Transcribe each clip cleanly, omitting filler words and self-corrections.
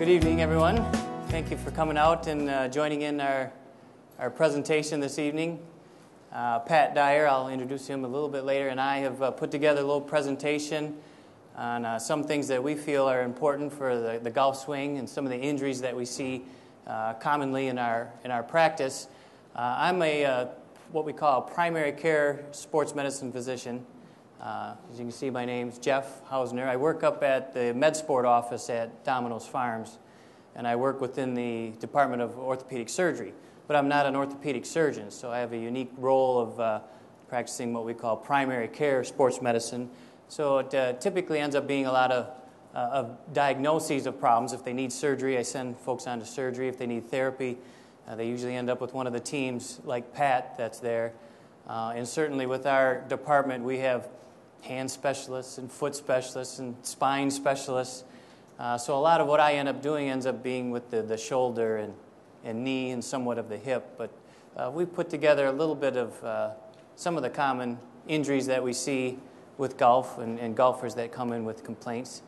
Good evening, everyone. Thank you for coming out and joining in our presentation this evening. Pat Dyer, I'll introduce him a little bit later, and I have put together a little presentation on some things that we feel are important for the golf swing and some of the injuries that we see commonly in our practice. I'm what we call a primary care sports medicine physician. As you can see, my name's Jeff Hausner. I work up at the MedSport office at Domino's Farms, and I work within the Department of Orthopedic Surgery. But I'm not an orthopedic surgeon, so I have a unique role of practicing what we call primary care sports medicine. So it typically ends up being a lot of diagnoses of problems. If they need surgery, I send folks on to surgery. If they need therapy, they usually end up with one of the teams like Pat that's there. And certainly with our department, we have hand specialists and foot specialists and spine specialists. So a lot of what I end up doing ends up being with the shoulder and knee and somewhat of the hip. But we put together a little bit of some of the common injuries that we see with golf and golfers that come in with complaints.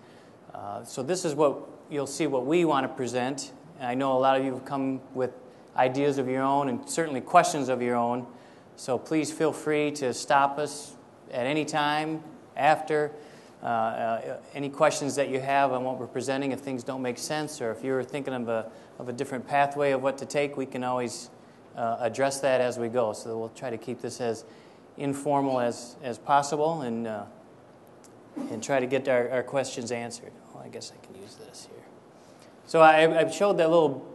So this is what you'll see what we want to present. And I know a lot of you have come with ideas of your own and certainly questions of your own. So please feel free to stop us at any time after any questions that you have on what we're presenting. If things don't make sense, or if you're thinking of a different pathway of what to take, we can always address that as we go. So we'll try to keep this as informal as possible and try to get our questions answered. Well, I guess I can use this here. So I showed that little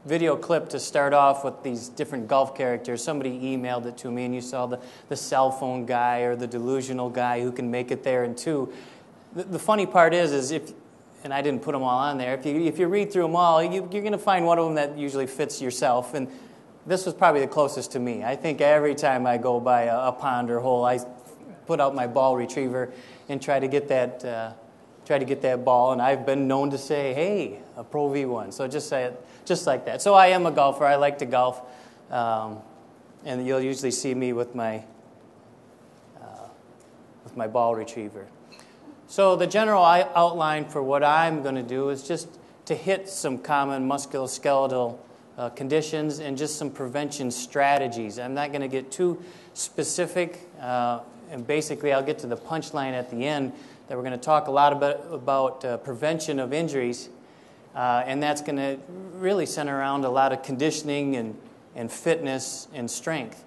video clip to start off with these different golf characters. Somebody emailed it to me, and you saw the cell phone guy or the delusional guy who can make it there in two. The funny part is if, and I didn't put them all on there, if you read through them all, you're going to find one of them that usually fits yourself, and this was probably the closest to me. I think every time I go by a pond or hole, I put out my ball retriever and try to get that ball, and I've been known to say, hey, a Pro V1. So just say it just like that. So I am a golfer. I like to golf, and you'll usually see me with my ball retriever. So the general outline for what I'm going to do is just to hit some common musculoskeletal conditions and just some prevention strategies. I'm not going to get too specific, and basically I'll get to the punchline at the end that we're going to talk a lot about prevention of injuries, and that's going to really center around a lot of conditioning and fitness and strength.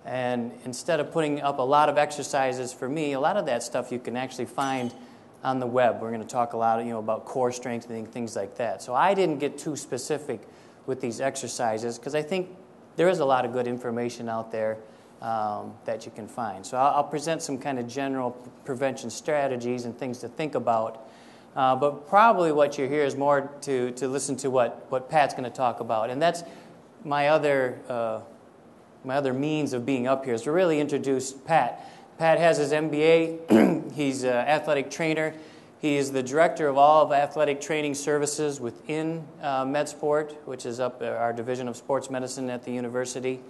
And instead of putting up a lot of exercises for me, a lot of that stuff you can actually find on the web. We're going to talk a lot about core strengthening, things like that. So I didn't get too specific with these exercises because I think there is a lot of good information out there that you can find. So I'll present some kind of general prevention strategies and things to think about. But probably what you hear is more to listen to what Pat's going to talk about. And that's my other means of being up here, is to really introduce Pat. Pat has his MBA. He's an athletic trainer. He is the director of all of athletic training services within MedSport, which is up our division of sports medicine at the university.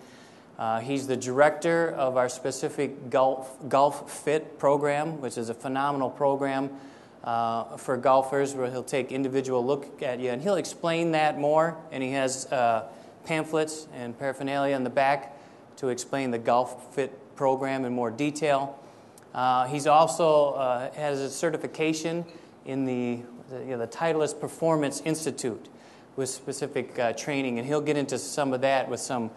He's the director of our specific GolfFit program, which is a phenomenal program for golfers where he'll take individual look at you. And he'll explain that more, and he has pamphlets and paraphernalia in the back to explain the GolfFit program in more detail. He's also has a certification in the Titleist Performance Institute with specific training, and he'll get into some of that with some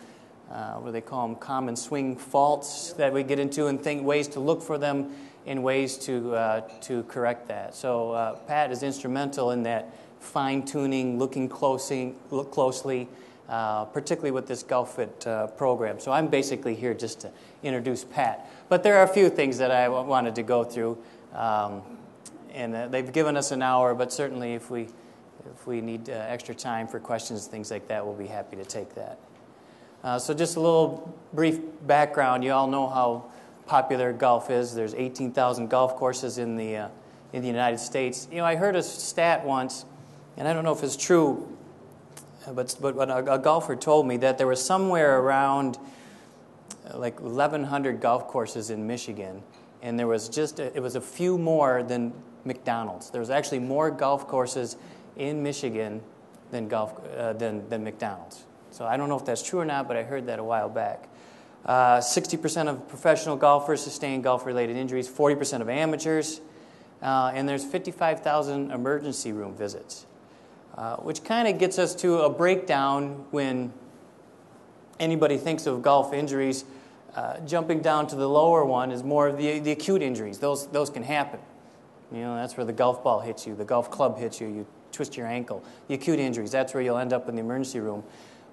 what do they call them, common swing faults that we get into, and ways to look for them and ways to correct that. So Pat is instrumental in that fine-tuning, look closely, particularly with this GolfFit program. So I'm basically here just to introduce Pat. But there are a few things that I wanted to go through, and they've given us an hour, but certainly if we need extra time for questions, things like that, we'll be happy to take that. So just a little brief background. You all know how popular golf is. There's 18,000 golf courses in the United States. I heard a stat once, and I don't know if it's true, but a golfer told me that there was somewhere around like 1,100 golf courses in Michigan, and there was it was a few more than McDonald's. There was actually more golf courses in Michigan than McDonald's. So I don't know if that's true or not, but I heard that a while back. 60% of professional golfers sustain golf-related injuries, 40% of amateurs, and there's 55,000 emergency room visits, which kind of gets us to a breakdown when anybody thinks of golf injuries. Jumping down to the lower one is more of the acute injuries. Those can happen. You know, that's where the golf ball hits you, the golf club hits you, you twist your ankle. The acute injuries, that's where you'll end up in the emergency room.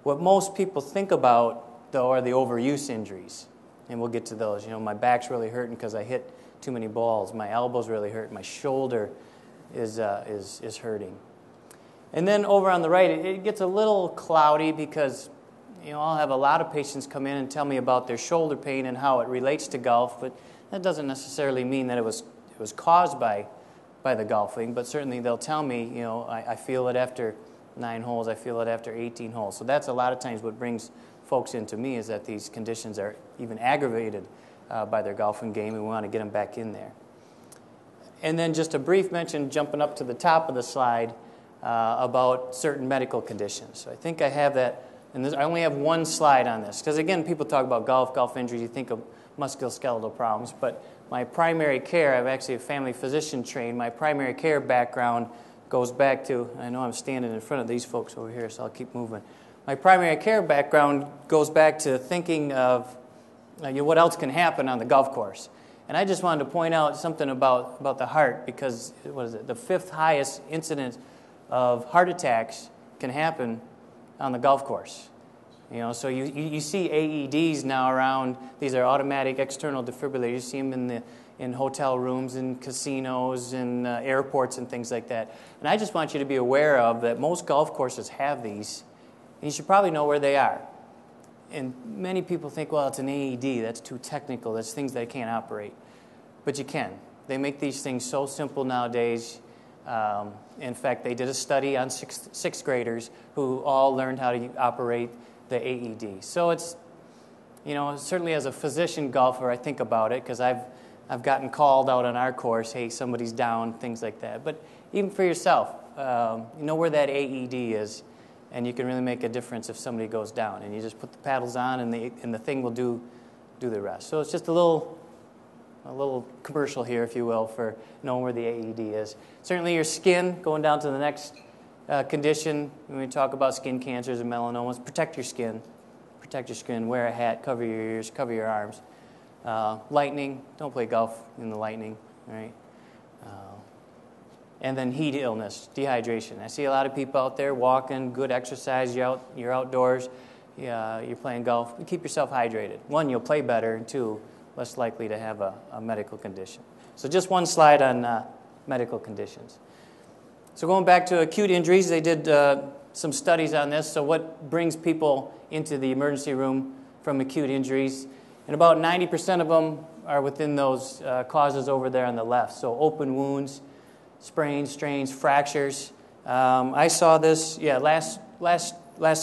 What most people think about, though, are the overuse injuries, and we'll get to those. You know, my back's really hurting because I hit too many balls. My elbow's really hurting. My shoulder is hurting. And then over on the right, it gets a little cloudy because, you know, I'll have a lot of patients come in and tell me about their shoulder pain and how it relates to golf, but that doesn't necessarily mean that it was caused by the golfing, but certainly they'll tell me, you know, I feel it after 9 holes, I feel it after 18 holes. So that's a lot of times what brings folks into me, is that these conditions are even aggravated by their golfing game, and we want to get them back in there. And then just a brief mention, jumping up to the top of the slide, about certain medical conditions. So I think I have that, and I only have one slide on this, because again, people talk about golf injuries, you think of musculoskeletal problems, but my primary care, I'm actually a family physician trained, my primary care background goes back to, I know I'm standing in front of these folks over here, so I'll keep moving. My primary care background goes back to thinking of what else can happen on the golf course. And I just wanted to point out something about the heart, because, what is it, the 5th highest incidence of heart attacks can happen on the golf course. You know, so you see AEDs now around. These are automatic external defibrillators. You see them in hotel rooms, in casinos, in airports, and things like that. And I just want you to be aware of that most golf courses have these, and you should probably know where they are. And many people think, well, it's an AED. That's too technical. That's things that I can't operate. But you can. They make these things so simple nowadays. In fact, they did a study on sixth graders who all learned how to operate the AED. So it's, you know, certainly as a physician golfer, I think about it, because I've gotten called out on our course, hey, somebody's down, things like that. But even for yourself, you know where that AED is, and you can really make a difference if somebody goes down. And you just put the paddles on, and the thing will do the rest. So it's just a little commercial here, if you will, for knowing where the AED is. Certainly your skin, going down to the next condition, when we talk about skin cancers and melanomas, protect your skin. Protect your skin, wear a hat, cover your ears, cover your arms. Lightning, don't play golf in the lightning, right? And then heat illness, dehydration. I see a lot of people out there walking, good exercise, you're outdoors, you're playing golf. Keep yourself hydrated. 1, you'll play better, and 2, less likely to have a medical condition. So just one slide on medical conditions. So going back to acute injuries, they did some studies on this. So what brings people into the emergency room from acute injuries? And about 90% of them are within those causes over there on the left. So open wounds, sprains, strains, fractures. I saw this, last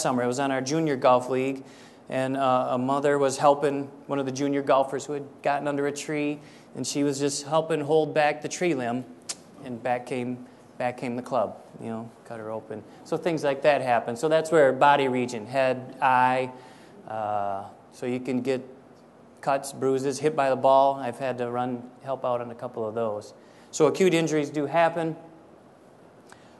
summer. It was on our junior golf league. And a mother was helping one of the junior golfers who had gotten under a tree, and she was just helping hold back the tree limb, and back came the club, you know, cut her open. So things like that happen. So that's where body region, head, eye, so you can get cuts, bruises, hit by the ball. I've had to help out on a couple of those. So acute injuries do happen.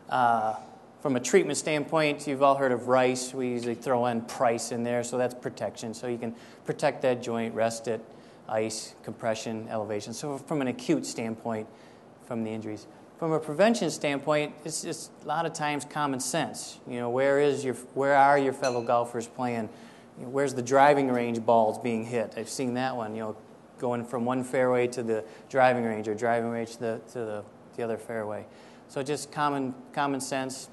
From a treatment standpoint, you've all heard of RICE. We usually throw in PRICE in there, so that's protection. So you can protect that joint, rest it, ice, compression, elevation. So from an acute standpoint, from the injuries. From a prevention standpoint, it's just a lot of times common sense. You know, where are your fellow golfers playing? You know, where's the driving range balls being hit? I've seen that one, you know, going from one fairway to the driving range, or driving range to the other fairway. So just common sense.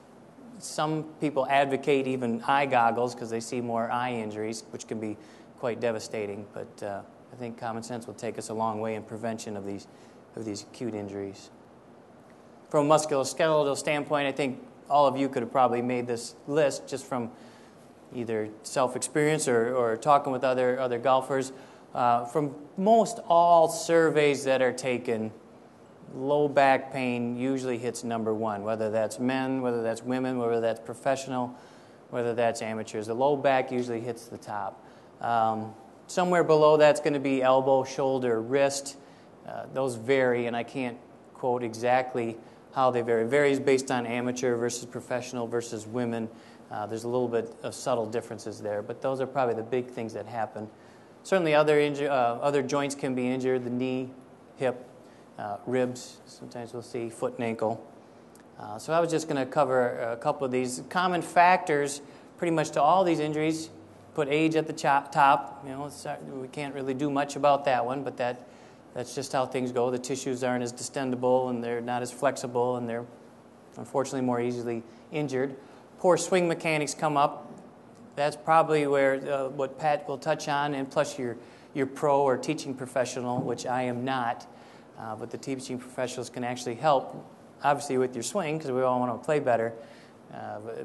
Some people advocate even eye goggles because they see more eye injuries, which can be quite devastating. But I think common sense will take us a long way in prevention of these acute injuries. From a musculoskeletal standpoint, I think all of you could have probably made this list just from either self-experience or talking with other golfers. From most all surveys that are taken, low back pain usually hits number one, whether that's men, whether that's women, whether that's professional, whether that's amateurs. The low back usually hits the top. Somewhere below that's going to be elbow, shoulder, wrist. Those vary, and I can't quote exactly how they vary. It varies based on amateur versus professional versus women. There's a little bit of subtle differences there, but those are probably the big things that happen. Certainly other joints can be injured, the knee, hip, ribs, sometimes we'll see foot and ankle. So I was just going to cover a couple of these. Common factors pretty much to all these injuries. Put age at the top. You know, we can't really do much about that one, but that's just how things go. The tissues aren't as distendable, and they're not as flexible, and they're unfortunately more easily injured. Poor swing mechanics come up. That's probably where what Pat will touch on, and plus your pro or teaching professional, which I am not, but the teaching professionals can actually help, obviously with your swing, because we all want to play better,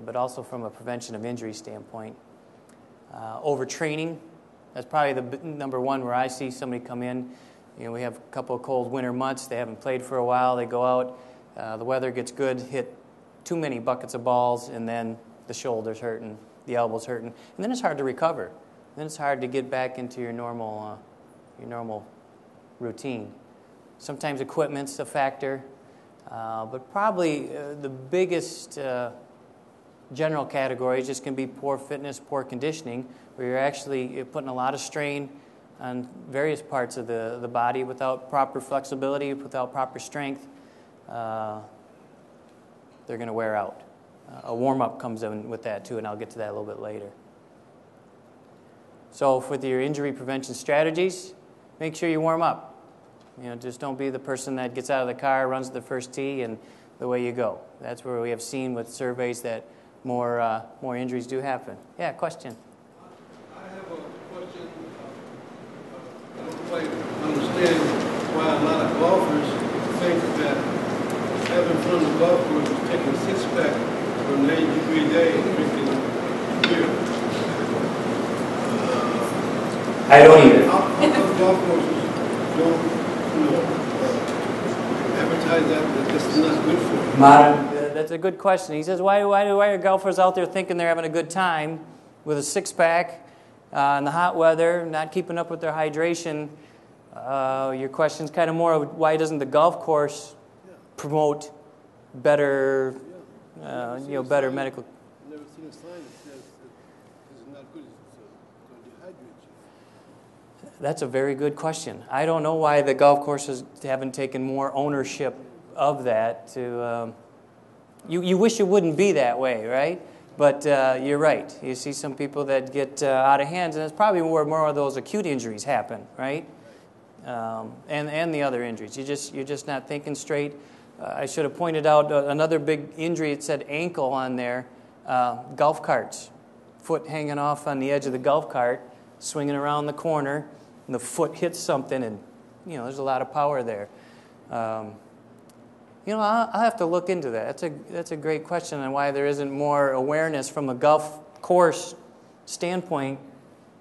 but also from a prevention of injury standpoint. Overtraining, that's probably the number one where I see somebody come in. You know, we have a couple of cold winter months. They haven't played for a while. They go out, the weather gets good, hit too many buckets of balls, and then the shoulder's hurting, the elbow's hurting, and then it's hard to recover. Then it's hard to get back into your normal routine. Sometimes equipment's a factor, but probably the biggest general categories just can be poor fitness, poor conditioning, where you're actually putting a lot of strain on various parts of the body without proper flexibility, without proper strength. They're going to wear out. A warm-up comes in with that too, and I'll get to that a little bit later. So with your injury prevention strategies, make sure you warm up. You know, just don't be the person that gets out of the car, runs the first tee, and away you go. That's where we have seen with surveys that more injuries do happen. Yeah, question? I have a question. I don't quite understand why a lot of golfers think that having fun on the golf course is taking a six-pack on an 80-degree day and drinking beer. I don't either. How come golf courses don't, advertise that this is not good for you? That's a good question. He says, why are golfers out there thinking they're having a good time with a six-pack in the hot weather, not keeping up with their hydration? Your question's kind of more of why doesn't the golf course promote better, better medical? I've never seen a sign that says this is not good. It's going to dehydrate you. That's a very good question. I don't know why the golf courses haven't taken more ownership of that. You wish it wouldn't be that way, right? But you're right. You see some people that get out of hands, and it's probably where more of those acute injuries happen, right? And the other injuries. You're just not thinking straight. I should have pointed out another big injury. It said ankle on there. Golf carts, foot hanging off on the edge of the golf cart, swinging around the corner, and the foot hits something, and there's a lot of power there. I'll have to look into that. That's a great question on why there isn't more awareness from a golf course standpoint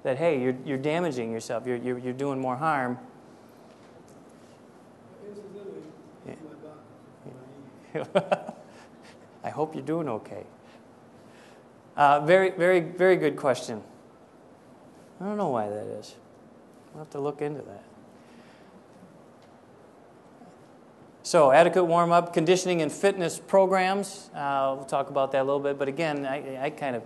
that, hey, you're damaging yourself. You're doing more harm. I hope you're doing okay. Very, very, very good question. I don't know why that is. We'll have to look into that. So, adequate warm-up, conditioning, and fitness programs. We'll talk about that a little bit. But again, I kind of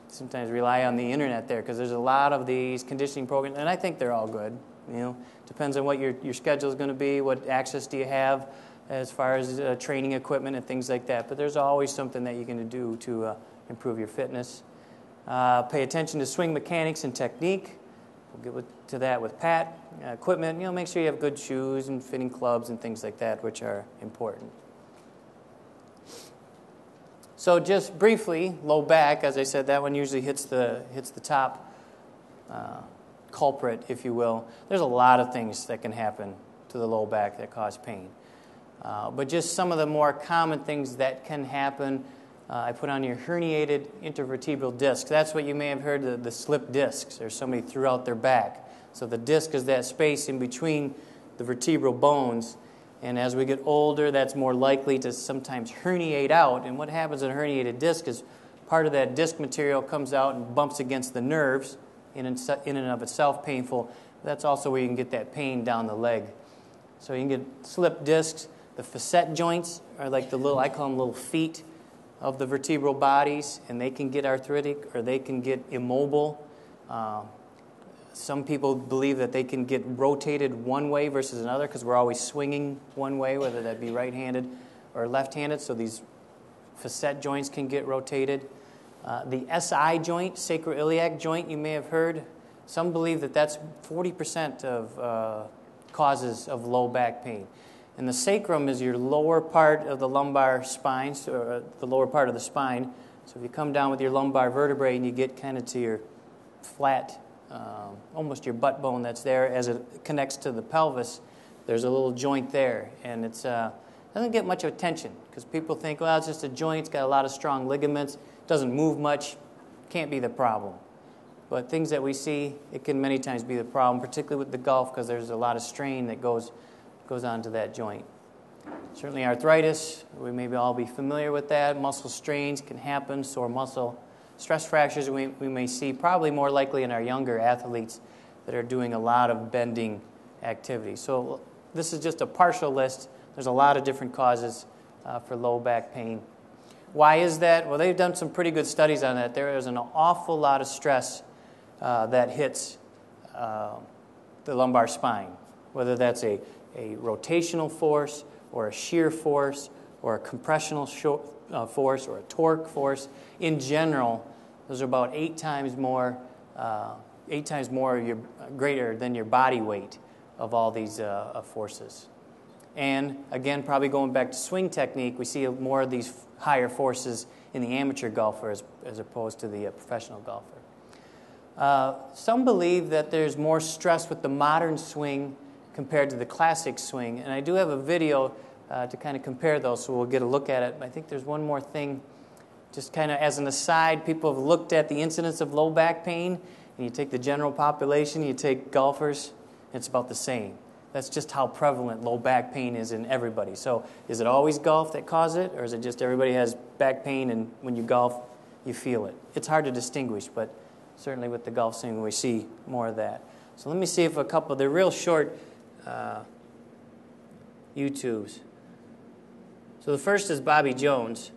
sometimes rely on the internet there because there's a lot of these conditioning programs, and I think they're all good. Depends on what your schedule is going to be, what access do you have as far as training equipment and things like that. But there's always something that you can do to improve your fitness. Pay attention to swing mechanics and technique. We'll get to that with Pat. Equipment, make sure you have good shoes and fitting clubs and things like that, which are important. So just briefly, low back, as I said, that one usually hits the top culprit, if you will. There's a lot of things that can happen to the low back that cause pain. But just some of the more common things that can happen, I put on your herniated intervertebral disc. That's what you may have heard, the slip discs, or somebody threw out their back. So the disc is that space in between the vertebral bones, And as we get older, that's more likely to sometimes herniate out. And what happens in a herniated disc is part of that disc material comes out and bumps against the nerves, in and of itself painful. That's also where you can get that pain down the leg. So you can get slipped discs. The facet joints are like the little, I call them little feet of the vertebral bodies, and they can get arthritic or they can get immobile. Some people believe that they can get rotated one way versus another because we're always swinging one way, whether that be right-handed or left-handed, so these facet joints can get rotated. The SI joint, sacroiliac joint, you may have heard. Some believe that that's 40% of causes of low back pain. And the sacrum is your lower part of the lumbar spine, or the lower part of the spine. So if you come down with your lumbar vertebrae and you get kind of to your flat, almost your butt bone that's there as it connects to the pelvis, there's a little joint there. And it doesn't get much attention because people think, well, it's just a joint, it's got a lot of strong ligaments, doesn't move much, can't be the problem. But things that we see, it can many times be the problem, particularly with the golf because there's a lot of strain that goes onto that joint. Certainly arthritis, we maybe all be familiar with that. Muscle strains can happen, sore muscle. Stress fractures we may see probably more likely in our younger athletes that are doing a lot of bending activity. So this is just a partial list. There's a lot of different causes for low back pain. Why is that? Well, they've done some pretty good studies on that. There is an awful lot of stress that hits the lumbar spine, whether that's a rotational force or a shear force or a compressional force or a torque force. In general, those are about 8 times more greater than your body weight of all these forces. And again, probably going back to swing technique, we see more of these higher forces in the amateur golfer as opposed to the professional golfer. Some believe that there's more stress with the modern swing compared to the classic swing. And I do have a video to kind of compare those, so we'll get a look at it. I think there's one more thing, just kind of as an aside, people have looked at the incidence of low back pain, and you take the general population, you take golfers, it's about the same. That's just how prevalent low back pain is in everybody. So is it always golf that causes it, or is it just everybody has back pain and when you golf, you feel it? It's hard to distinguish, but certainly with the golf swing, we see more of that. So let me see if a couple, they're real short YouTubes. So the first is Bobby Jones.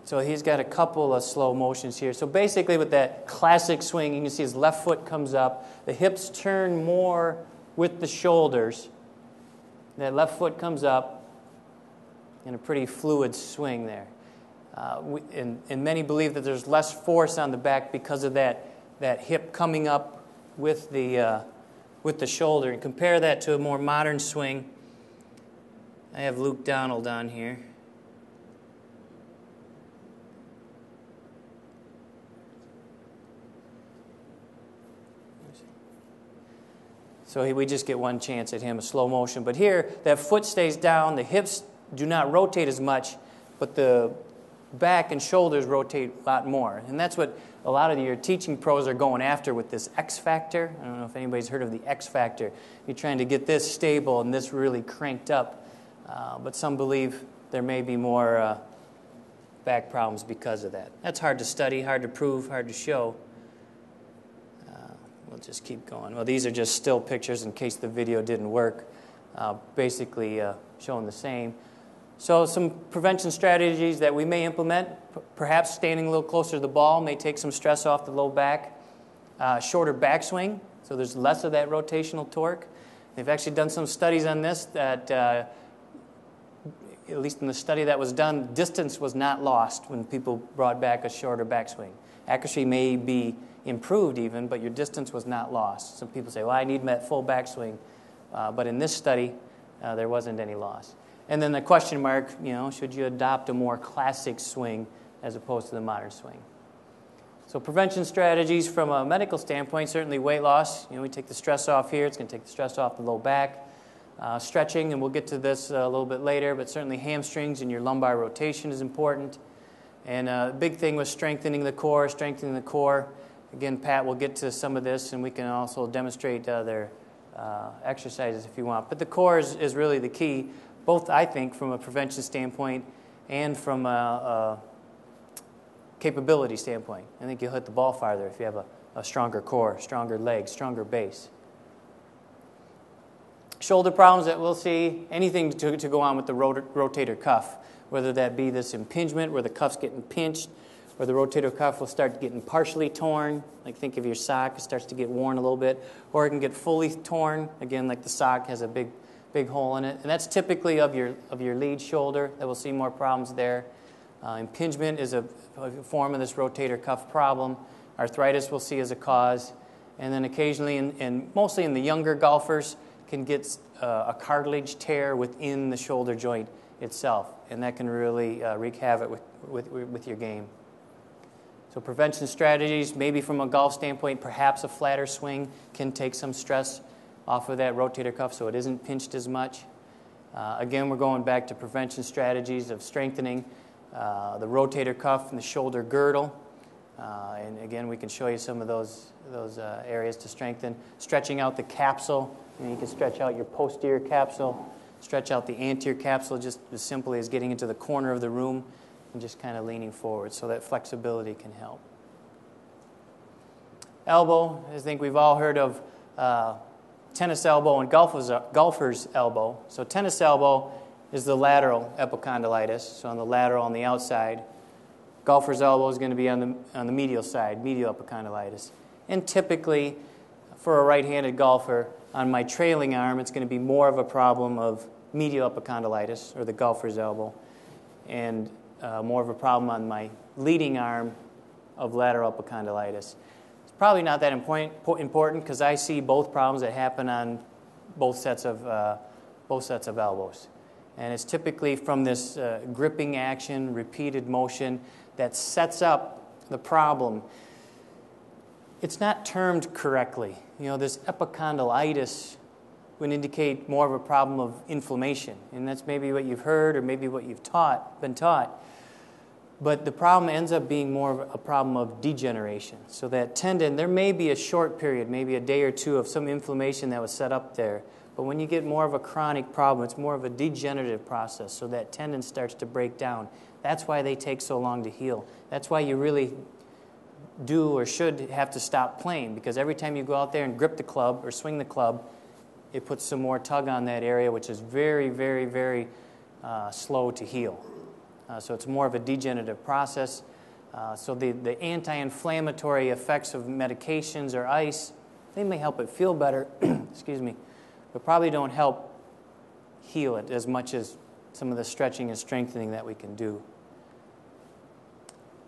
So he's got a couple of slow motions here. So basically with that classic swing, you can see his left foot comes up. The hips turn more with the shoulders. That left foot comes up in a pretty fluid swing there. And many believe that there's less force on the back because of that hip coming up with the shoulder. And compare that to a more modern swing. I have Luke Donald on here. So we just get one chance at him, a slow motion. But here, that foot stays down, the hips do not rotate as much, but the back and shoulders rotate a lot more. And that's what a lot of your teaching pros are going after with this X factor. I don't know if anybody's heard of the X factor. You're trying to get this stable and this really cranked up. But some believe there may be more back problems because of that. That's hard to study, hard to prove, hard to show. We'll just keep going. Well, these are just still pictures in case the video didn't work, basically showing the same. So some prevention strategies that we may implement, perhaps standing a little closer to the ball may take some stress off the low back. Shorter backswing, so there's less of that rotational torque. They've actually done some studies on this that, at least in the study that was done, distance was not lost when people brought back a shorter backswing. Accuracy may be improved even, but your distance was not lost. Some people say, well, I need that full backswing. But in this study, there wasn't any loss. And then the question mark, should you adopt a more classic swing as opposed to the modern swing? So prevention strategies from a medical standpoint, certainly weight loss. We take the stress off here. It's going to take the stress off the low back. Stretching, and we'll get to this a little bit later, but certainly hamstrings and your lumbar rotation is important. And a big thing was strengthening the core. Again, Pat will get to some of this, and we can also demonstrate their exercises if you want. But the core is really the key, both I think from a prevention standpoint and from a capability standpoint. I think you'll hit the ball farther if you have a stronger core, stronger legs, stronger base. Shoulder problems that we'll see, anything to go on with the rotator cuff, whether that be this impingement where the cuff's getting pinched, or the rotator cuff will start getting partially torn, like think of your sock, it starts to get worn a little bit, or it can get fully torn, again like the sock has a big hole in it. And that's typically of your lead shoulder that we'll see more problems there. Impingement is a form of this rotator cuff problem. Arthritis we'll see as a cause. And then occasionally, and mostly in the younger golfers, can get a cartilage tear within the shoulder joint itself. And that can really wreak havoc with your game. So prevention strategies, maybe from a golf standpoint, perhaps a flatter swing can take some stress off of that rotator cuff so it isn't pinched as much. Again, we're going back to prevention strategies of strengthening the rotator cuff and the shoulder girdle. And again, we can show you some of those areas to strengthen. Stretching out the capsule. You can stretch out your posterior capsule, stretch out the anterior capsule just as simply as getting into the corner of the room and just kind of leaning forward so that flexibility can help. Elbow, I think we've all heard of tennis elbow and golfer's elbow. So tennis elbow is the lateral epicondylitis, so on the lateral on the outside. Golfer's elbow is going to be on the medial side, medial epicondylitis. And typically, for a right-handed golfer, on my trailing arm, it's going to be more of a problem of medial epicondylitis, or the golfer's elbow, and more of a problem on my leading arm of lateral epicondylitis. It's probably not that important because I see both problems that happen on both sets of elbows. And it's typically from this gripping action, repeated motion that sets up the problem. It's not termed correctly. You know, this epicondylitis would indicate more of a problem of inflammation. And that's maybe what you've heard or maybe what you've been taught. But the problem ends up being more of a problem of degeneration. So that tendon, there may be a short period, maybe a day or two of some inflammation that was set up there. But when you get more of a chronic problem, it's more of a degenerative process. So that tendon starts to break down. That's why they take so long to heal. That's why you really do or should have to stop playing, because every time you go out there and grip the club or swing the club, it puts some more tug on that area, which is very, very, very slow to heal. So it's more of a degenerative process. So the anti-inflammatory effects of medications or ice, they may help it feel better, excuse me, but probably don't help heal it as much as some of the stretching and strengthening that we can do.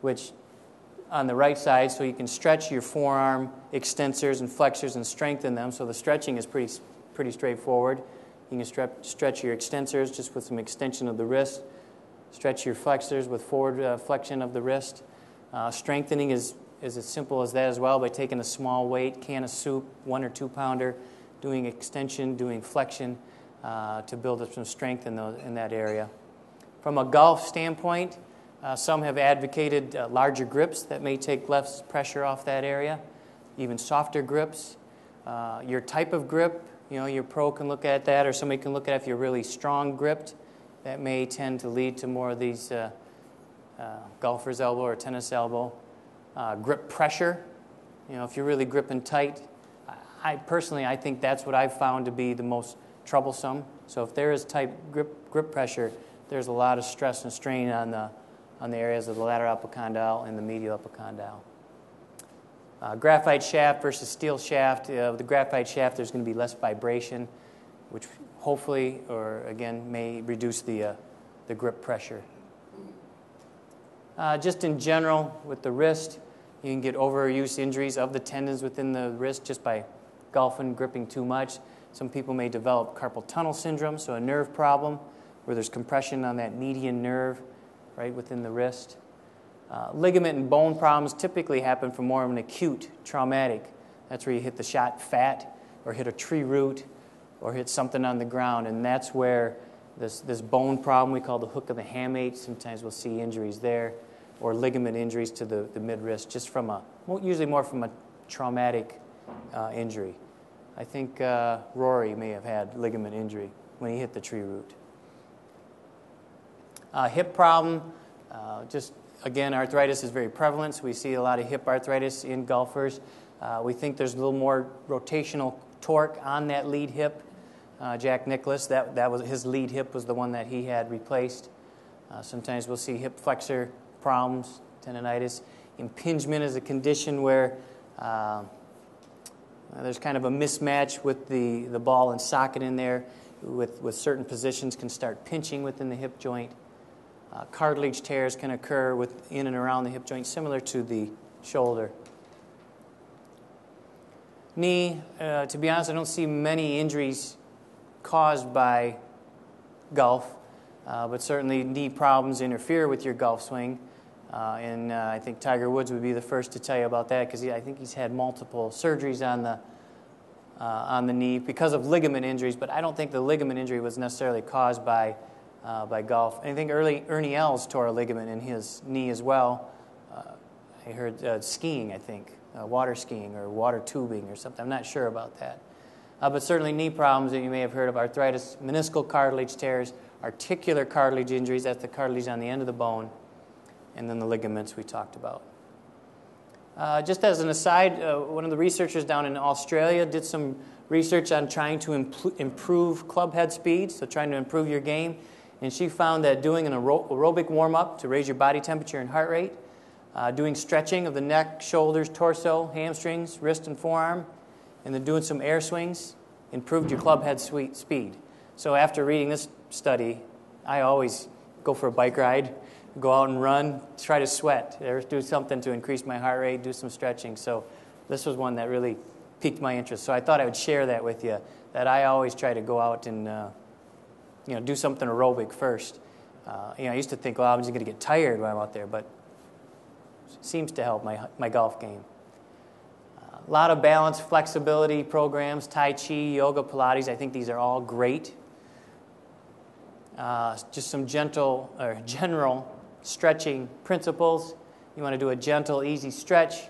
Which, on the right side, so you can stretch your forearm extensors and flexors and strengthen them. So the stretching is pretty straightforward. You can stretch your extensors just with some extension of the wrist. Stretch your flexors with forward flexion of the wrist. Strengthening is as simple as that as well, by taking a small weight, can of soup, 1 or 2 pounder, doing extension, doing flexion to build up some strength in that area. From a golf standpoint, some have advocated larger grips that may take less pressure off that area, even softer grips. Your type of grip, your pro can look at that, or somebody can look at if you're really strong gripped. That may tend to lead to more of these golfer's elbow or tennis elbow. Grip pressure, if you're really gripping tight. I think that's what I've found to be the most troublesome. So if there is tight grip pressure, there's a lot of stress and strain on the areas of the lateral epicondyle and the medial epicondyle. Graphite shaft versus steel shaft. The graphite shaft, there's going to be less vibration, which hopefully, or again, may reduce the grip pressure. Just in general, with the wrist, you can get overuse injuries of the tendons within the wrist just by golfing, gripping too much. Some people may develop carpal tunnel syndrome, so a nerve problem where there's compression on that median nerve right within the wrist. Ligament and bone problems typically happen from more of an acute traumatic. That's where you hit the shot fat or hit a tree root or hit something on the ground, and that's where this bone problem we call the hook of the hamate, sometimes we'll see injuries there, or ligament injuries to the mid-wrist, just from usually more from a traumatic injury. I think Rory may have had ligament injury when he hit the tree root. Hip problem, just again, arthritis is very prevalent. So we see a lot of hip arthritis in golfers. We think there's a little more rotational torque on that lead hip. Jack Nicklaus, that was his lead hip was the one that he had replaced. Sometimes we'll see hip flexor problems, tendonitis. Impingement is a condition where there's kind of a mismatch with the ball and socket in there. With certain positions can start pinching within the hip joint. Cartilage tears can occur in and around the hip joint, similar to the shoulder. Knee, to be honest, I don't see many injuries caused by golf, but certainly knee problems interfere with your golf swing. And I think Tiger Woods would be the first to tell you about that, because I think he's had multiple surgeries on the knee because of ligament injuries, but I don't think the ligament injury was necessarily caused by golf. I think Ernie Els tore a ligament in his knee as well. I heard skiing, I think, water skiing or water tubing or something. I'm not sure about that. But certainly knee problems that you may have heard of: arthritis, meniscal cartilage tears, articular cartilage injuries, that's the cartilage on the end of the bone, and then the ligaments we talked about. Just as an aside, one of the researchers down in Australia did some research on trying to improve club head speed, so trying to improve your game. And she found that doing an aerobic warm-up to raise your body temperature and heart rate, doing stretching of the neck, shoulders, torso, hamstrings, wrist, and forearm, and then doing some air swings improved your club head speed. So after reading this study, I always go for a bike ride, go out and run, try to sweat, or do something to increase my heart rate, do some stretching. So this was one that really piqued my interest. So I thought I would share that with you, that I always try to go out and do something aerobic first. I used to think, well, I'm just going to get tired when I'm out there, but it seems to help my golf game. A lot of balance, flexibility programs, Tai Chi, yoga, Pilates. I think these are all great. Just some general stretching principles. You want to do a gentle, easy stretch.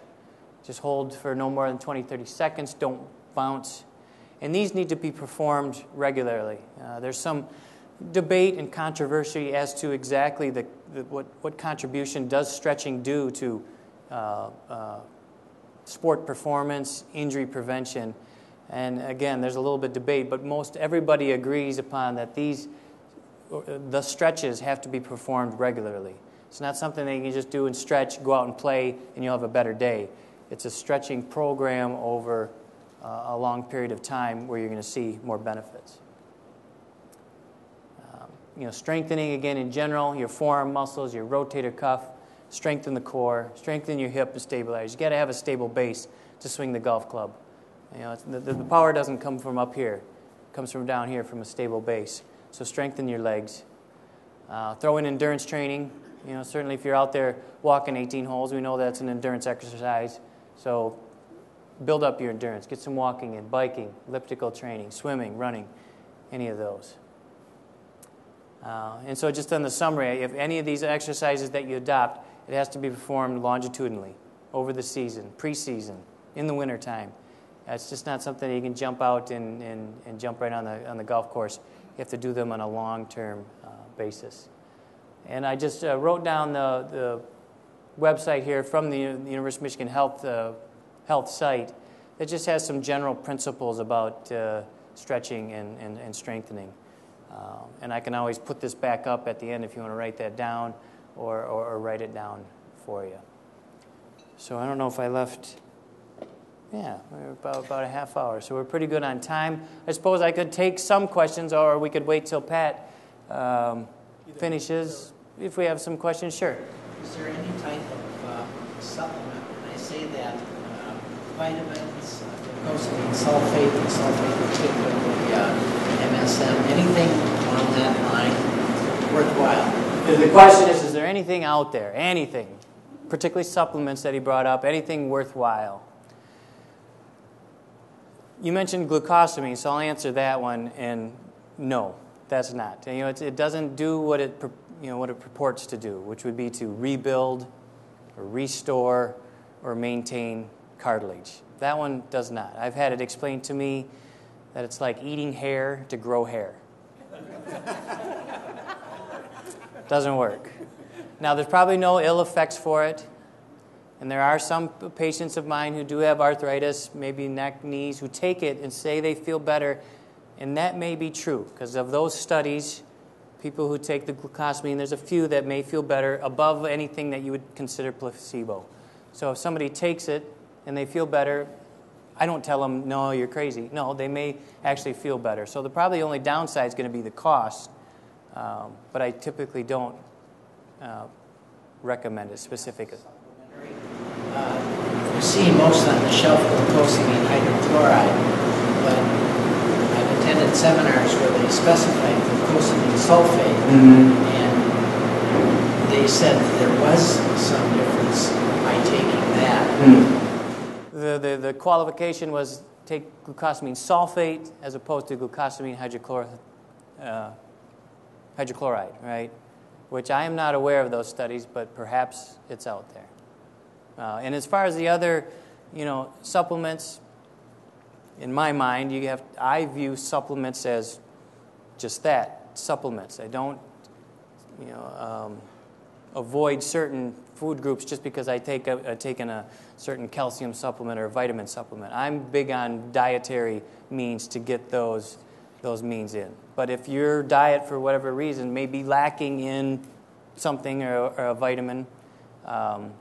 Just hold for no more than 20, 30 seconds. Don't bounce. And these need to be performed regularly. There's some debate and controversy as to exactly what contribution does stretching do to sport performance, injury prevention. And again, there's a little bit of debate, but most everybody agrees upon that the stretches have to be performed regularly. It's not something that you can just do and stretch, go out and play, and you'll have a better day. It's a stretching program over a long period of time where you're going to see more benefits. Strengthening, again, in general, your forearm muscles, your rotator cuff, strengthen the core, strengthen your hip to stabilize. You've got to have a stable base to swing the golf club. The power doesn't come from up here. It comes from down here, from a stable base. So strengthen your legs. Throw in endurance training. Certainly if you're out there walking 18 holes, we know that's an endurance exercise. So build up your endurance. Get some walking in, biking, elliptical training, swimming, running, any of those. And so just on the summary, if any of these exercises that you adopt, it has to be performed longitudinally, over the season, preseason, in the wintertime. It's just not something that you can jump out and jump right on the golf course. You have to do them on a long-term basis. And I just wrote down the website here from the University of Michigan Health site that just has some general principles about stretching and strengthening. And I can always put this back up at the end if you want to write that down or write it down for you. So I don't know if I left... Yeah, we're about a half hour, so we're pretty good on time. I suppose I could take some questions, or we could wait till Pat finishes. If we have some questions, sure. Is there any type of supplement? I say that vitamins, glucosamine sulfate, particularly MSM, anything on that line worthwhile? The question is there anything out there, anything, particularly supplements that he brought up, anything worthwhile? You mentioned glucosamine, so I'll answer that one, and no, that's not. It doesn't do what it purports to do, which would be to rebuild or restore or maintain cartilage. That one does not. I've had it explained to me that it's like eating hair to grow hair. Doesn't work. Now, there's probably no ill effects for it. And there are some patients of mine who do have arthritis, maybe neck, knees, who take it and say they feel better. And that may be true because of those studies, people who take the glucosamine, there's a few that may feel better above anything that you would consider placebo. So if somebody takes it and they feel better, I don't tell them, no, you're crazy. No, they may actually feel better. So the probably only downside is going to be the cost, but I typically don't recommend it specifically. You see most on the shelf glucosamine hydrochloride, but I've attended seminars where they specify glucosamine sulfate, and they said there was some difference by taking that. The qualification was take glucosamine sulfate as opposed to glucosamine hydrochloride, right? Which I am not aware of those studies, but perhaps it's out there. And as far as the other, supplements, in my mind, I view supplements as just that, supplements. I don't, avoid certain food groups just because I've taken a certain calcium supplement or a vitamin supplement. I'm big on dietary means to get those means in. But if your diet, for whatever reason, may be lacking in something or a vitamin,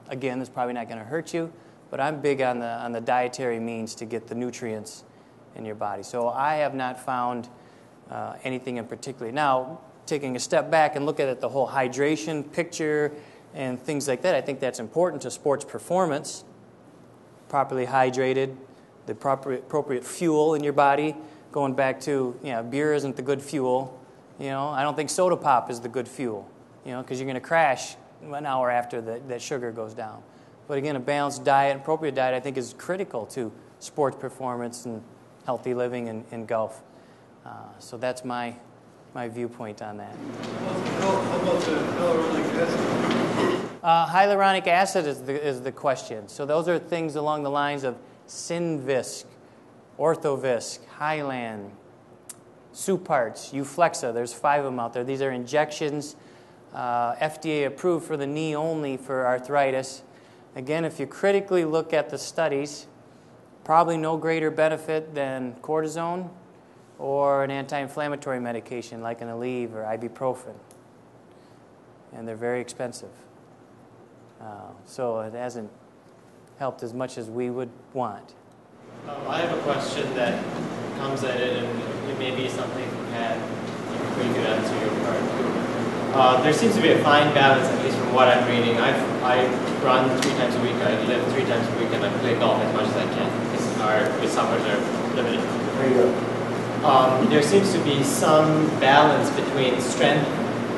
again, it's probably not going to hurt you, but I'm big on the dietary means to get the nutrients in your body. So I have not found anything in particular. Now, taking a step back and look at it, the whole hydration picture and things like that, I think that's important to sports performance. Properly hydrated, the appropriate fuel in your body. Going back to, beer isn't the good fuel. I don't think soda pop is the good fuel, because you're going to crash 1 hour after that sugar goes down. But again, a balanced diet, appropriate diet, I think is critical to sports performance and healthy living in golf. So that's my viewpoint on that. How about the hyaluronic acid? Hyaluronic acid is the question. So those are things along the lines of Synvisc, Orthovisc, Hyland, Suparts, Euflexa. There's 5 of them out there. These are injections, FDA approved for the knee only for arthritis. Again, if you critically look at the studies, probably no greater benefit than cortisone or an anti-inflammatory medication like an Aleve or ibuprofen. And they're very expensive. So it hasn't helped as much as we would want. I have a question that comes at it, and it may be something that you could answer your part. There seems to be a fine balance, at least from what I'm reading. I run 3 times a week, I live 3 times a week, and I play golf as much as I can because our summers are limited. There you go. There seems to be some balance between strength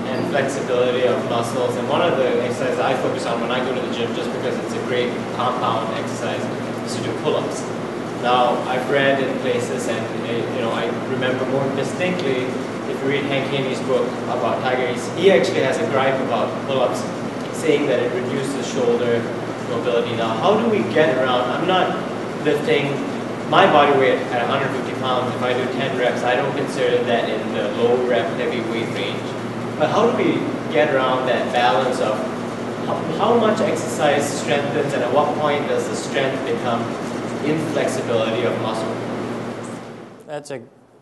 and flexibility of muscles, and one of the exercises I focus on when I go to the gym, just because it's a great compound exercise, is to do pull-ups. Now, I've read in places, and I remember more distinctly, if you read Hank Haney's book about Tiger, he actually has a gripe about pull-ups, saying that it reduces shoulder mobility. Now, how do we get around? I'm not lifting my body weight at 150 pounds. If I do 10 reps, I don't consider that in the low rep heavy weight range. But how do we get around that balance of how much exercise strengthens, and at what point does the strength become inflexibility of muscle? That's a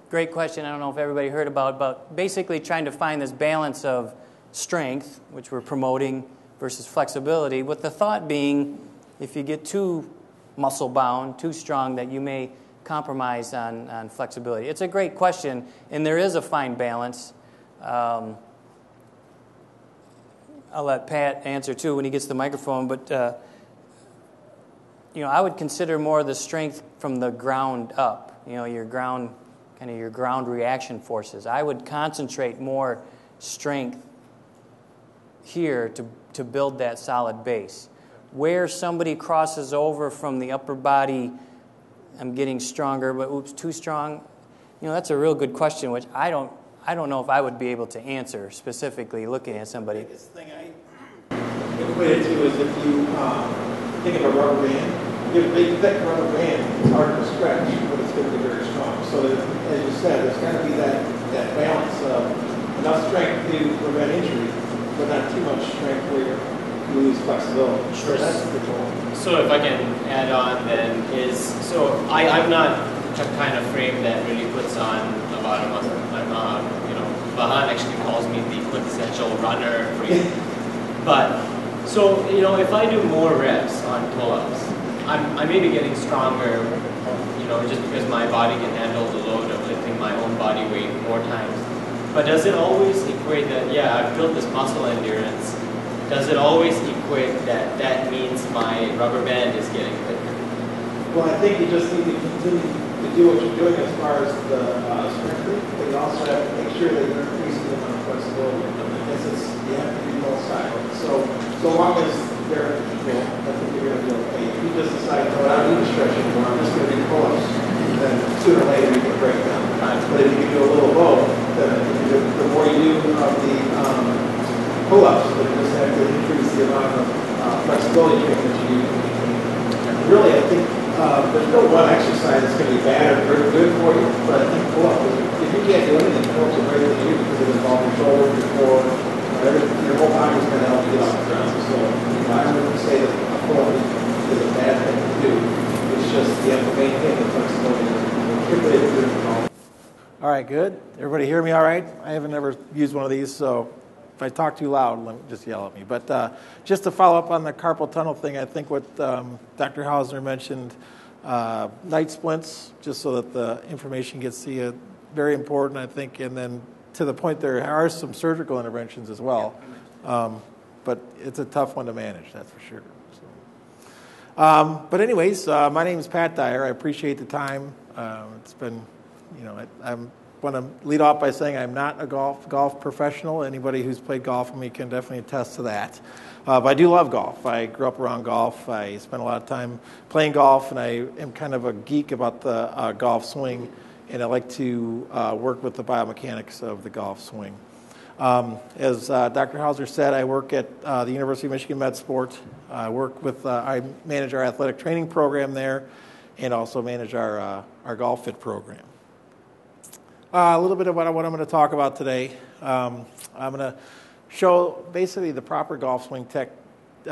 great question. I don't know if everybody heard about basically trying to find this balance of strength, which we're promoting, versus flexibility, with the thought being if you get too muscle bound, too strong, that you may compromise on flexibility. It's a great question, and there is a fine balance. I'll let Pat answer too when he gets the microphone, but I would consider more the strength from the ground up. Your ground reaction forces. I would concentrate more strength here to build that solid base. Where somebody crosses over from the upper body, I'm getting stronger, but oops, too strong. That's a real good question, which I don't know if I would be able to answer specifically looking at somebody. The biggest thing I equate it to is if you think of a rubber band, get a big, thick rubber band, it's hard to stretch, but it's going to be very strong. So as you said, there's got to be that balance of enough strength to prevent injury, but not too much strength where you lose flexibility. Sure. So that's the goal. So if I can add on then I'm not the kind of frame that really puts on a lot of muscle. Vahan actually calls me the quintessential runner frame. But, if I do more reps on pull-ups, I may be getting stronger, just because my body can handle the load of lifting my own body weight more times. But does it always equate that, I've built this muscle endurance, does it always equate that means my rubber band is getting thicker? Well, I think you just need to continue to do what you're doing as far as the strengthening, but you also have to make sure that you're increasing the amount of flexibility. You have to do both sides. So long as they're equal, I think you're going to be okay. If you just decide, no, I don't need to stretch anymore, I'm just going to do pull-ups, then sooner or later you can break down. But if you can do a little both, then the more you do of the pull-ups, then you just have to increase the amount of flexibility training that you use. Really, I think there's no one exercise that's going to be bad or good for you, but I think pull-up, if you can't do anything, pull-ups are great for you because it involves your shoulder, your core, your whole body is going to help you get off the ground. So I wouldn't say that a pull-up is a bad thing to do. It's just you have to maintain the flexibility. All right, good. Everybody hear me all right? I haven't ever used one of these, so if I talk too loud, just yell at me. But just to follow up on the carpal tunnel thing, I think what Dr. Hauser mentioned, night splints, just so that the information gets to you, very important, I think. And then to the point, there are some surgical interventions as well. But it's a tough one to manage, that's for sure. So. But anyways, my name is Pat Dyer. I appreciate the time. It's been, I want to lead off by saying I'm not a golf professional. Anybody who's played golf with me can definitely attest to that. But I do love golf. I grew up around golf. I spent a lot of time playing golf, and I am kind of a geek about the golf swing, and I like to work with the biomechanics of the golf swing. As Dr. Hauser said, I work at the University of Michigan MedSport. I manage our athletic training program there, and also manage our GolfFit program. A little bit about what I'm going to talk about today. I'm going to show basically the proper golf swing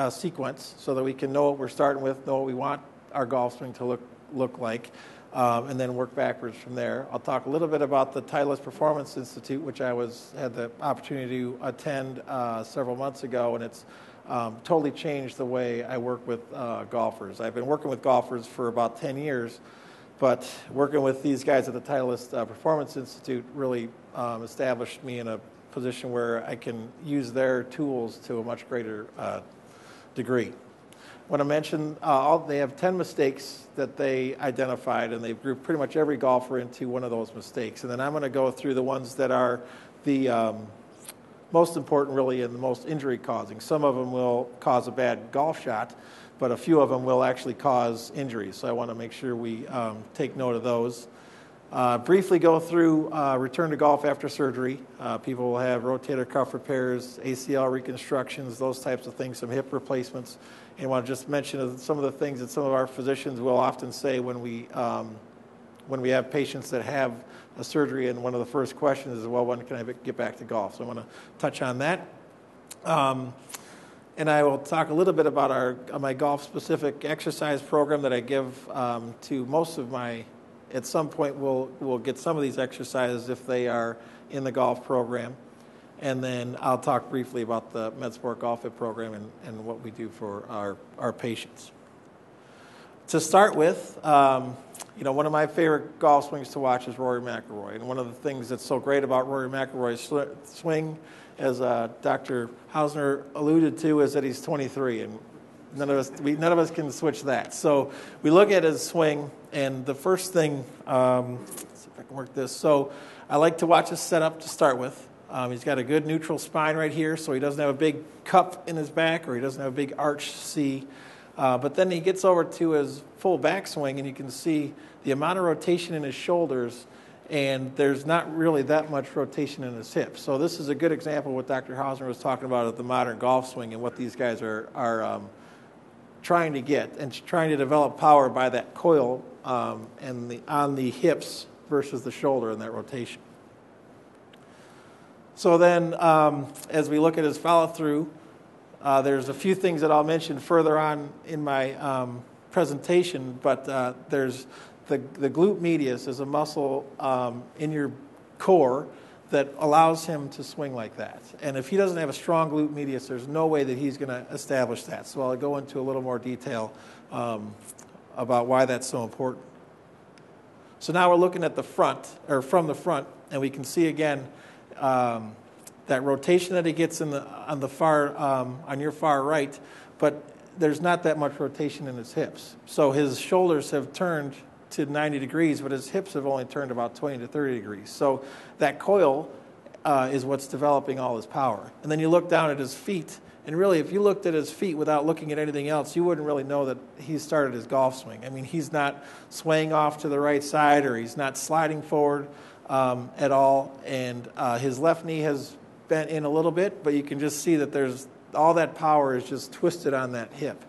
sequence so that we can know what we're starting with, know what we want our golf swing to look like, and then work backwards from there. I'll talk a little bit about the Titleist Performance Institute, which I had the opportunity to attend several months ago, and it's totally changed the way I work with golfers. I've been working with golfers for about 10 years, but working with these guys at the Titleist Performance Institute really established me in a position where I can use their tools to a much greater degree. When I mentioned, they have 10 mistakes that they identified, and they've grouped pretty much every golfer into one of those mistakes. And then I'm going to go through the ones that are the most important, really, and the most injury-causing. Some of them will cause a bad golf shot, but a few of them will actually cause injuries. So I want to make sure we take note of those. Briefly go through return to golf after surgery. People will have rotator cuff repairs, ACL reconstructions, those types of things, some hip replacements. And I want to just mention some of the things that some of our physicians will often say when we have patients that have a surgery, and one of the first questions is, well, when can I get back to golf? So I want to touch on that. And I will talk a little bit about my golf-specific exercise program that I give to most of at some point we'll get some of these exercises if they are in the golf program. And then I'll talk briefly about the MedSport GolfFit program and what we do for our patients. To start with, one of my favorite golf swings to watch is Rory McIlroy. And one of the things that's so great about Rory McIlroy's swing, as Dr. Housner alluded to, is that he's 23, and none of us can switch that. So we look at his swing, and the first thing, let's see if I can work this. So I like to watch his setup to start with. He's got a good neutral spine right here, so he doesn't have a big cup in his back, or he doesn't have a big arch C. But then he gets over to his full backswing, and you can see the amount of rotation in his shoulders, and there's not really that much rotation in his hips. So this is a good example of what Dr. Hauser was talking about at the modern golf swing and what these guys are trying to get and trying to develop power by that coil and on the hips versus the shoulder in that rotation. So then, as we look at his follow-through, there's a few things that I'll mention further on in my presentation, but there's the glute medius is a muscle in your core that allows him to swing like that. And if he doesn't have a strong glute medius, there's no way that he's going to establish that. So I'll go into a little more detail about why that's so important. So now we're looking at the front, or from the front, and we can see again that rotation that he gets on your far right, but there's not that much rotation in his hips. So his shoulders have turned to 90 degrees, but his hips have only turned about 20 to 30 degrees. So that coil is what's developing all his power. And then you look down at his feet, and really if you looked at his feet without looking at anything else, you wouldn't really know that he started his golf swing. I mean, he's not swaying off to the right side, or he's not sliding forward at all. And his left knee has bent in a little bit, but you can just see that there's all that power is just twisted on that hip.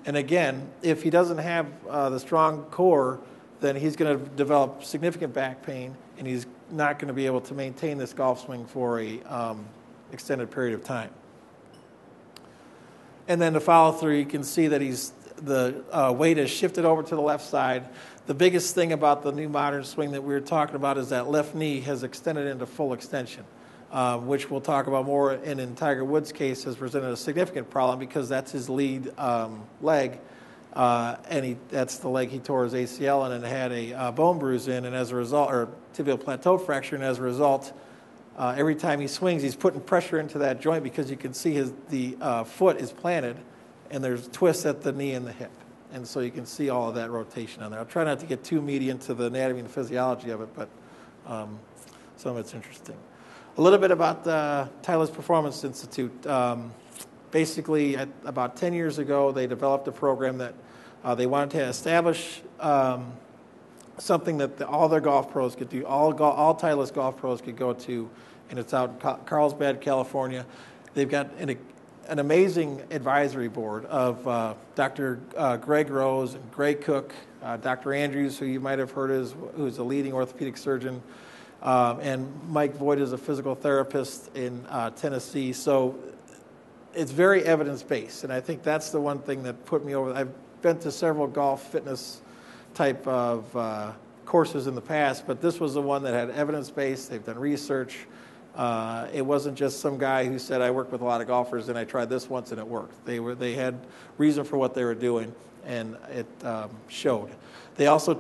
And again, if he doesn't have the strong core, then he's going to develop significant back pain, and he's not going to be able to maintain this golf swing for a extended period of time. And then to follow through, you can see that the weight has shifted over to the left side. The biggest thing about the new modern swing that we were talking about is that left knee has extended into full extension, which we'll talk about more. And in Tiger Woods' case, has presented a significant problem because that's his lead leg. And that's the leg he tore his ACL in and had a bone bruise in, and as a result, or tibial plateau fracture, and as a result, every time he swings, he's putting pressure into that joint because you can see the foot is planted, and there's twists at the knee and the hip, and so you can see all of that rotation on there. I'll try not to get too meaty into the anatomy and physiology of it, but some of it's interesting. A little bit about the Titleist Performance Institute. Basically, about 10 years ago, they developed a program that they wanted to establish something that all their golf pros could do, all Titleist golf pros could go to, and it's out in Carlsbad, California. They've got an amazing advisory board of Dr. Greg Rose and Greg Cook, Dr. Andrews, who you might have heard who's a leading orthopedic surgeon, and Mike Voigt is a physical therapist in Tennessee. So it's very evidence-based, and I think that's the one thing that put me over. I've been to several golf fitness type of courses in the past, but this was the one that had evidence-based. They've done research. It wasn't just some guy who said, I work with a lot of golfers and I tried this once and it worked. They had reason for what they were doing, and it showed. They also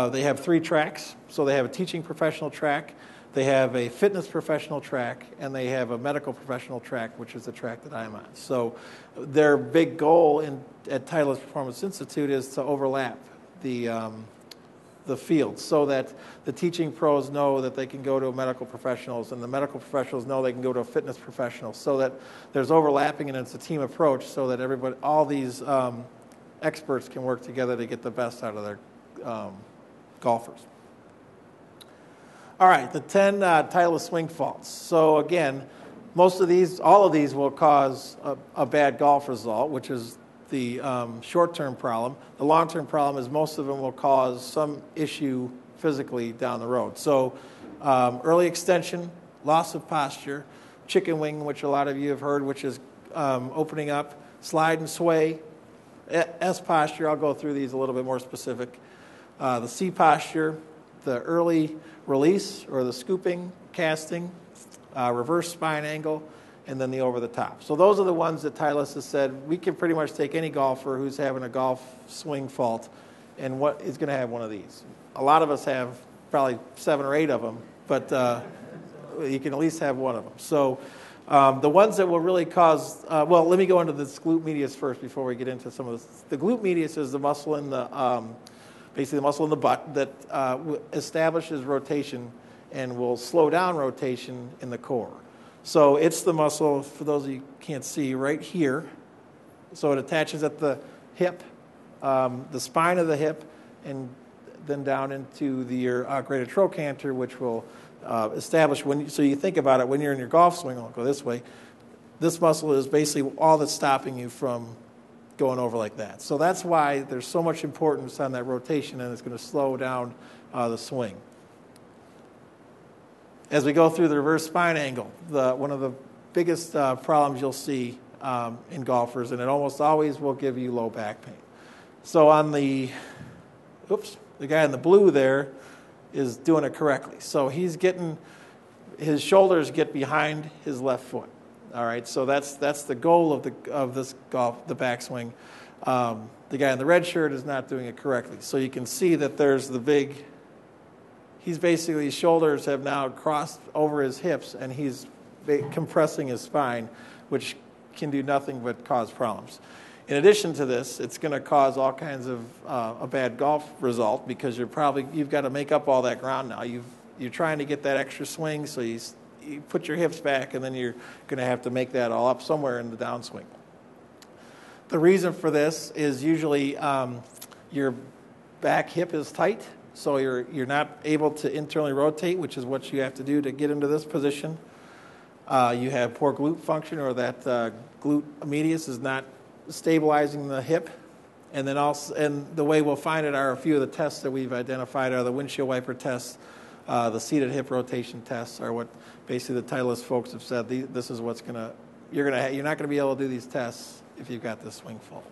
they have 3 tracks. So they have a teaching professional track, they have a fitness professional track, and they have a medical professional track, which is the track that I'm on. So their big goal at Titleist Performance Institute is to overlap the field so that the teaching pros know that they can go to medical professionals, and the medical professionals know they can go to a fitness professional, so that there's overlapping and it's a team approach so that all these experts can work together to get the best out of their golfers. All right, the 10 Titleist swing faults. So again, all of these will cause a bad golf result, which is the short-term problem. The long-term problem is most of them will cause some issue physically down the road. So early extension, loss of posture, chicken wing, which a lot of you have heard, which is opening up, slide and sway, S posture. I'll go through these a little bit more specific. The C posture, the early release or the scooping, casting, reverse spine angle, and then the over the top. So those are the ones that Titleist has said we can pretty much take any golfer who's having a golf swing fault and what is going to have one of these. A lot of us have probably 7 or 8 of them, but you can at least have one of them. So the ones that will really cause, well, let me go into this glute medius first before we get into some of this. The glute medius is the muscle in the, basically the muscle in the butt that establishes rotation and will slow down rotation in the core. So it's the muscle, for those of you who can't see, right here. So it attaches at the hip, the spine of the hip, and then down into your greater trochanter, which will establish so you think about it, when you're in your golf swing, I'll go this way, this muscle is basically all that's stopping you from going over like that. So that's why there's so much importance on that rotation, and it's going to slow down the swing. As we go through the reverse spine angle, one of the biggest problems you'll see in golfers, and it almost always will give you low back pain. So on the guy in the blue there is doing it correctly. So he's getting, his shoulders get behind his left foot. All right, so that's the goal of this golf, the backswing. The guy in the red shirt is not doing it correctly. So you can see that there's the big, he's basically, his shoulders have now crossed over his hips, and he's compressing his spine, which can do nothing but cause problems. In addition to this, it's going to cause all kinds of a bad golf result, because you've got to make up all that ground now. You're trying to get that extra swing, so you put your hips back, and then you're going to have to make that all up somewhere in the downswing. The reason for this is usually your back hip is tight, so you're not able to internally rotate, which is what you have to do to get into this position. You have poor glute function, or that glute medius is not stabilizing the hip. And then also, and the way we'll find it are a few of the tests that we've identified are the windshield wiper tests, the seated hip rotation tests are what basically the Titleist folks have said. This is what's you're not going to be able to do these tests if you've got this swing full.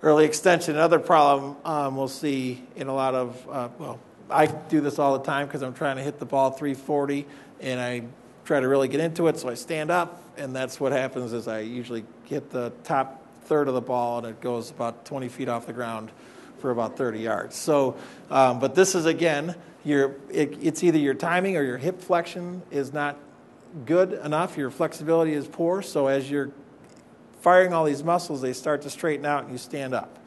Early extension, another problem we'll see in a lot of, I do this all the time because I'm trying to hit the ball 340, and I try to really get into it, so I stand up, and that's what happens is I usually hit the top third of the ball, and it goes about 20 feet off the ground for about 30 yards. So, but this is, again, it's either your timing or your hip flexion is not good enough, your flexibility is poor, so as you're firing all these muscles, they start to straighten out and you stand up.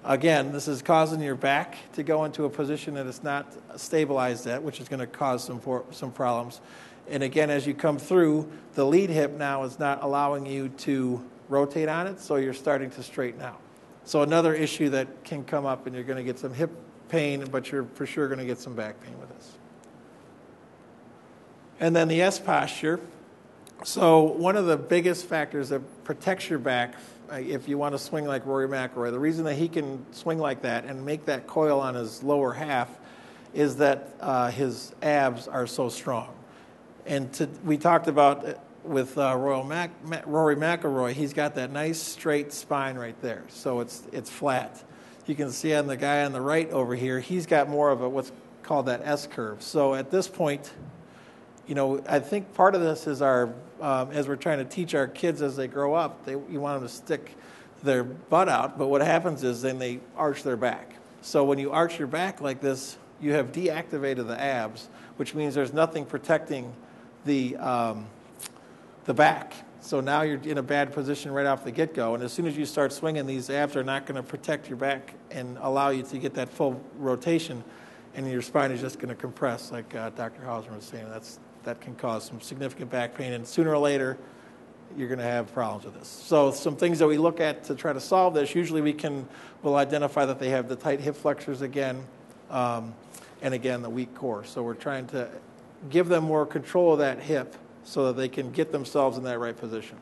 Again, this is causing your back to go into a position that it's not stabilized at, which is going to cause some problems. And again, as you come through, the lead hip now is not allowing you to rotate on it, so you're starting to straighten out. So another issue that can come up, and you're going to get some hip pain, but you're for sure going to get some back pain with this. And then the S posture. So one of the biggest factors that protects your back, if you want to swing like Rory McIlroy, the reason that he can swing like that and make that coil on his lower half is that his abs are so strong. And we talked about with Rory McIlroy, he's got that nice straight spine right there. So it's flat. You can see on the guy on the right over here, he's got more of what's called that S curve. So at this point, I think part of this is as we're trying to teach our kids as they grow up, you want them to stick their butt out, but what happens is then they arch their back. So when you arch your back like this, you have deactivated the abs, which means there's nothing protecting the back. So now you're in a bad position right off the get-go, and as soon as you start swinging, these abs are not going to protect your back and allow you to get that full rotation, and your spine is just going to compress, like Dr. Hauser was saying. That can cause some significant back pain, and sooner or later, you're going to have problems with this. So some things that we look at to try to solve this, usually we'll identify that they have the tight hip flexors again, and again, the weak core. So we're trying to give them more control of that hip so that they can get themselves in that right position.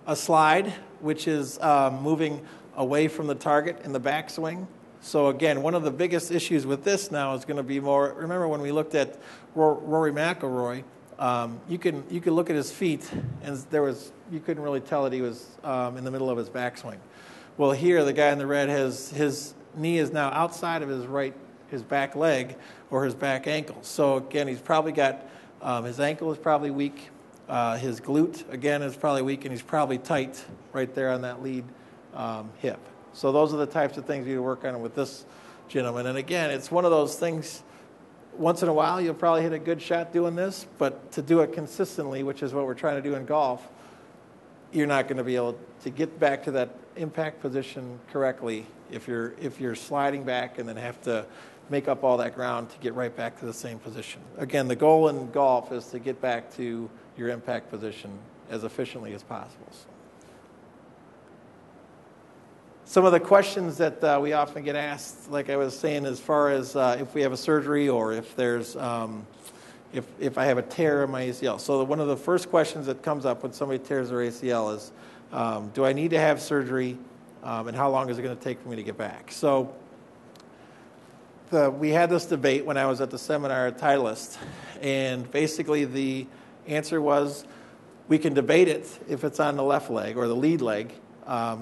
A slide, which is moving away from the target in the backswing. So again, one of the biggest issues with this now is going to be more. Remember when we looked at Rory McIlroy, you can look at his feet, and you couldn't really tell that he was in the middle of his backswing. Well, here the guy in the red has his knee is now outside of his back leg or his back ankle. So again, he's probably got his ankle is probably weak, his glute again is probably weak, and he's probably tight right there on that lead hip. So those are the types of things you work on with this gentleman. And again, it's one of those things, once in a while you'll probably hit a good shot doing this, but to do it consistently, which is what we're trying to do in golf, you're not going to be able to get back to that impact position correctly if you're sliding back and then have to make up all that ground to get right back to the same position. Again, the goal in golf is to get back to your impact position as efficiently as possible. Some of the questions that we often get asked, like I was saying, as far as if we have a surgery or if there's, if I have a tear in my ACL. So one of the first questions that comes up when somebody tears their ACL is, do I need to have surgery, and how long is it going to take for me to get back? So we had this debate when I was at the seminar at Titleist, and basically the answer was, we can debate it if it's on the left leg or the lead leg.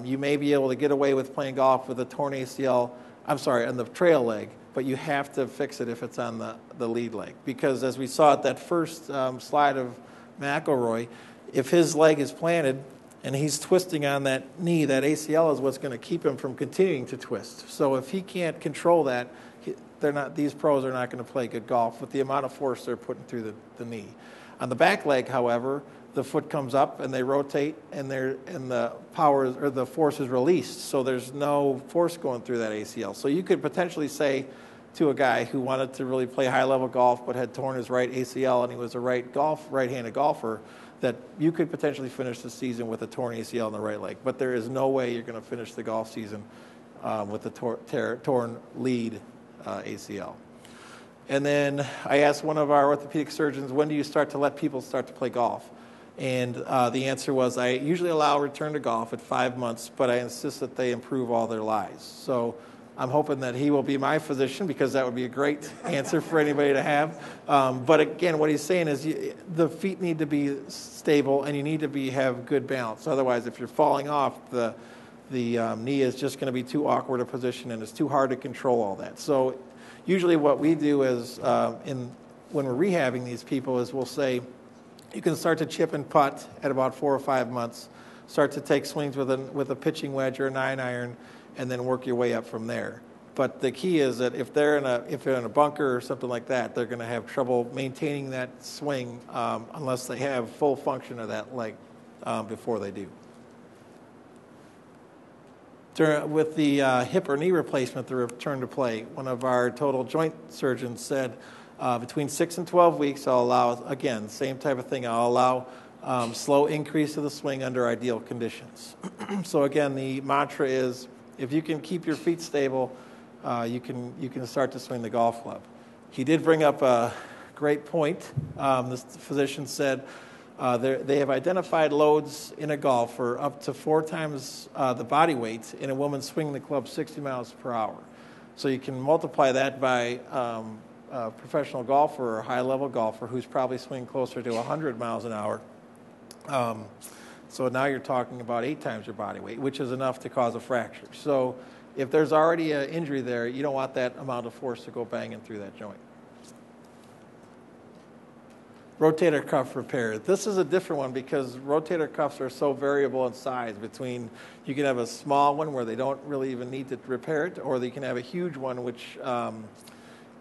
You may be able to get away with playing golf with a torn ACL, on the trail leg, but you have to fix it if it's on the lead leg. Because as we saw at that first slide of McIlroy, if his leg is planted and he's twisting on that knee, that ACL is what's going to keep him from continuing to twist. So if he can't control that, these pros are not going to play good golf with the amount of force they're putting through the knee. On the back leg, however, the foot comes up and they rotate, and the power or the force is released, so there's no force going through that ACL. So you could potentially say to a guy who wanted to really play high-level golf but had torn his right ACL and he was a right-handed golfer, that you could potentially finish the season with a torn ACL in the right leg. But there is no way you're going to finish the golf season with a torn lead ACL. And then I asked one of our orthopedic surgeons, when do you start to let people start to play golf? And the answer was, I usually allow return to golf at 5 months, but I insist that they improve all their lives. So I'm hoping that he will be my physician, because that would be a great answer for anybody to have. But again, what he's saying is the feet need to be stable, and you need to have good balance. Otherwise, if you're falling off, the knee is just going to be too awkward a position, and it's too hard to control all that. So usually what we do is, when we're rehabbing these people, is we'll say, you can start to chip and putt at about 4 or 5 months, start to take swings with a pitching wedge or a 9-iron, and then work your way up from there. But the key is that if they're in a bunker or something like that, they're going to have trouble maintaining that swing unless they have full function of that leg before they do. With the hip or knee replacement, the return to play, one of our total joint surgeons said, between 6 and 12 weeks, I'll allow, again, same type of thing, I'll allow slow increase of the swing under ideal conditions. So again, the mantra is, if you can keep your feet stable, you can start to swing the golf club. He did bring up a great point. This physician said they have identified loads in a golfer up to 4 times the body weight in a woman swinging the club 60 miles per hour. So you can multiply that by a professional golfer or a high-level golfer who's probably swinging closer to 100 miles an hour. So now you're talking about 8 times your body weight, which is enough to cause a fracture. So if there's already an injury there, you don't want that amount of force to go banging through that joint. Rotator cuff repair. This is a different one because rotator cuffs are so variable in size. You can have a small one where they don't really even need to repair it, or you can have a huge one which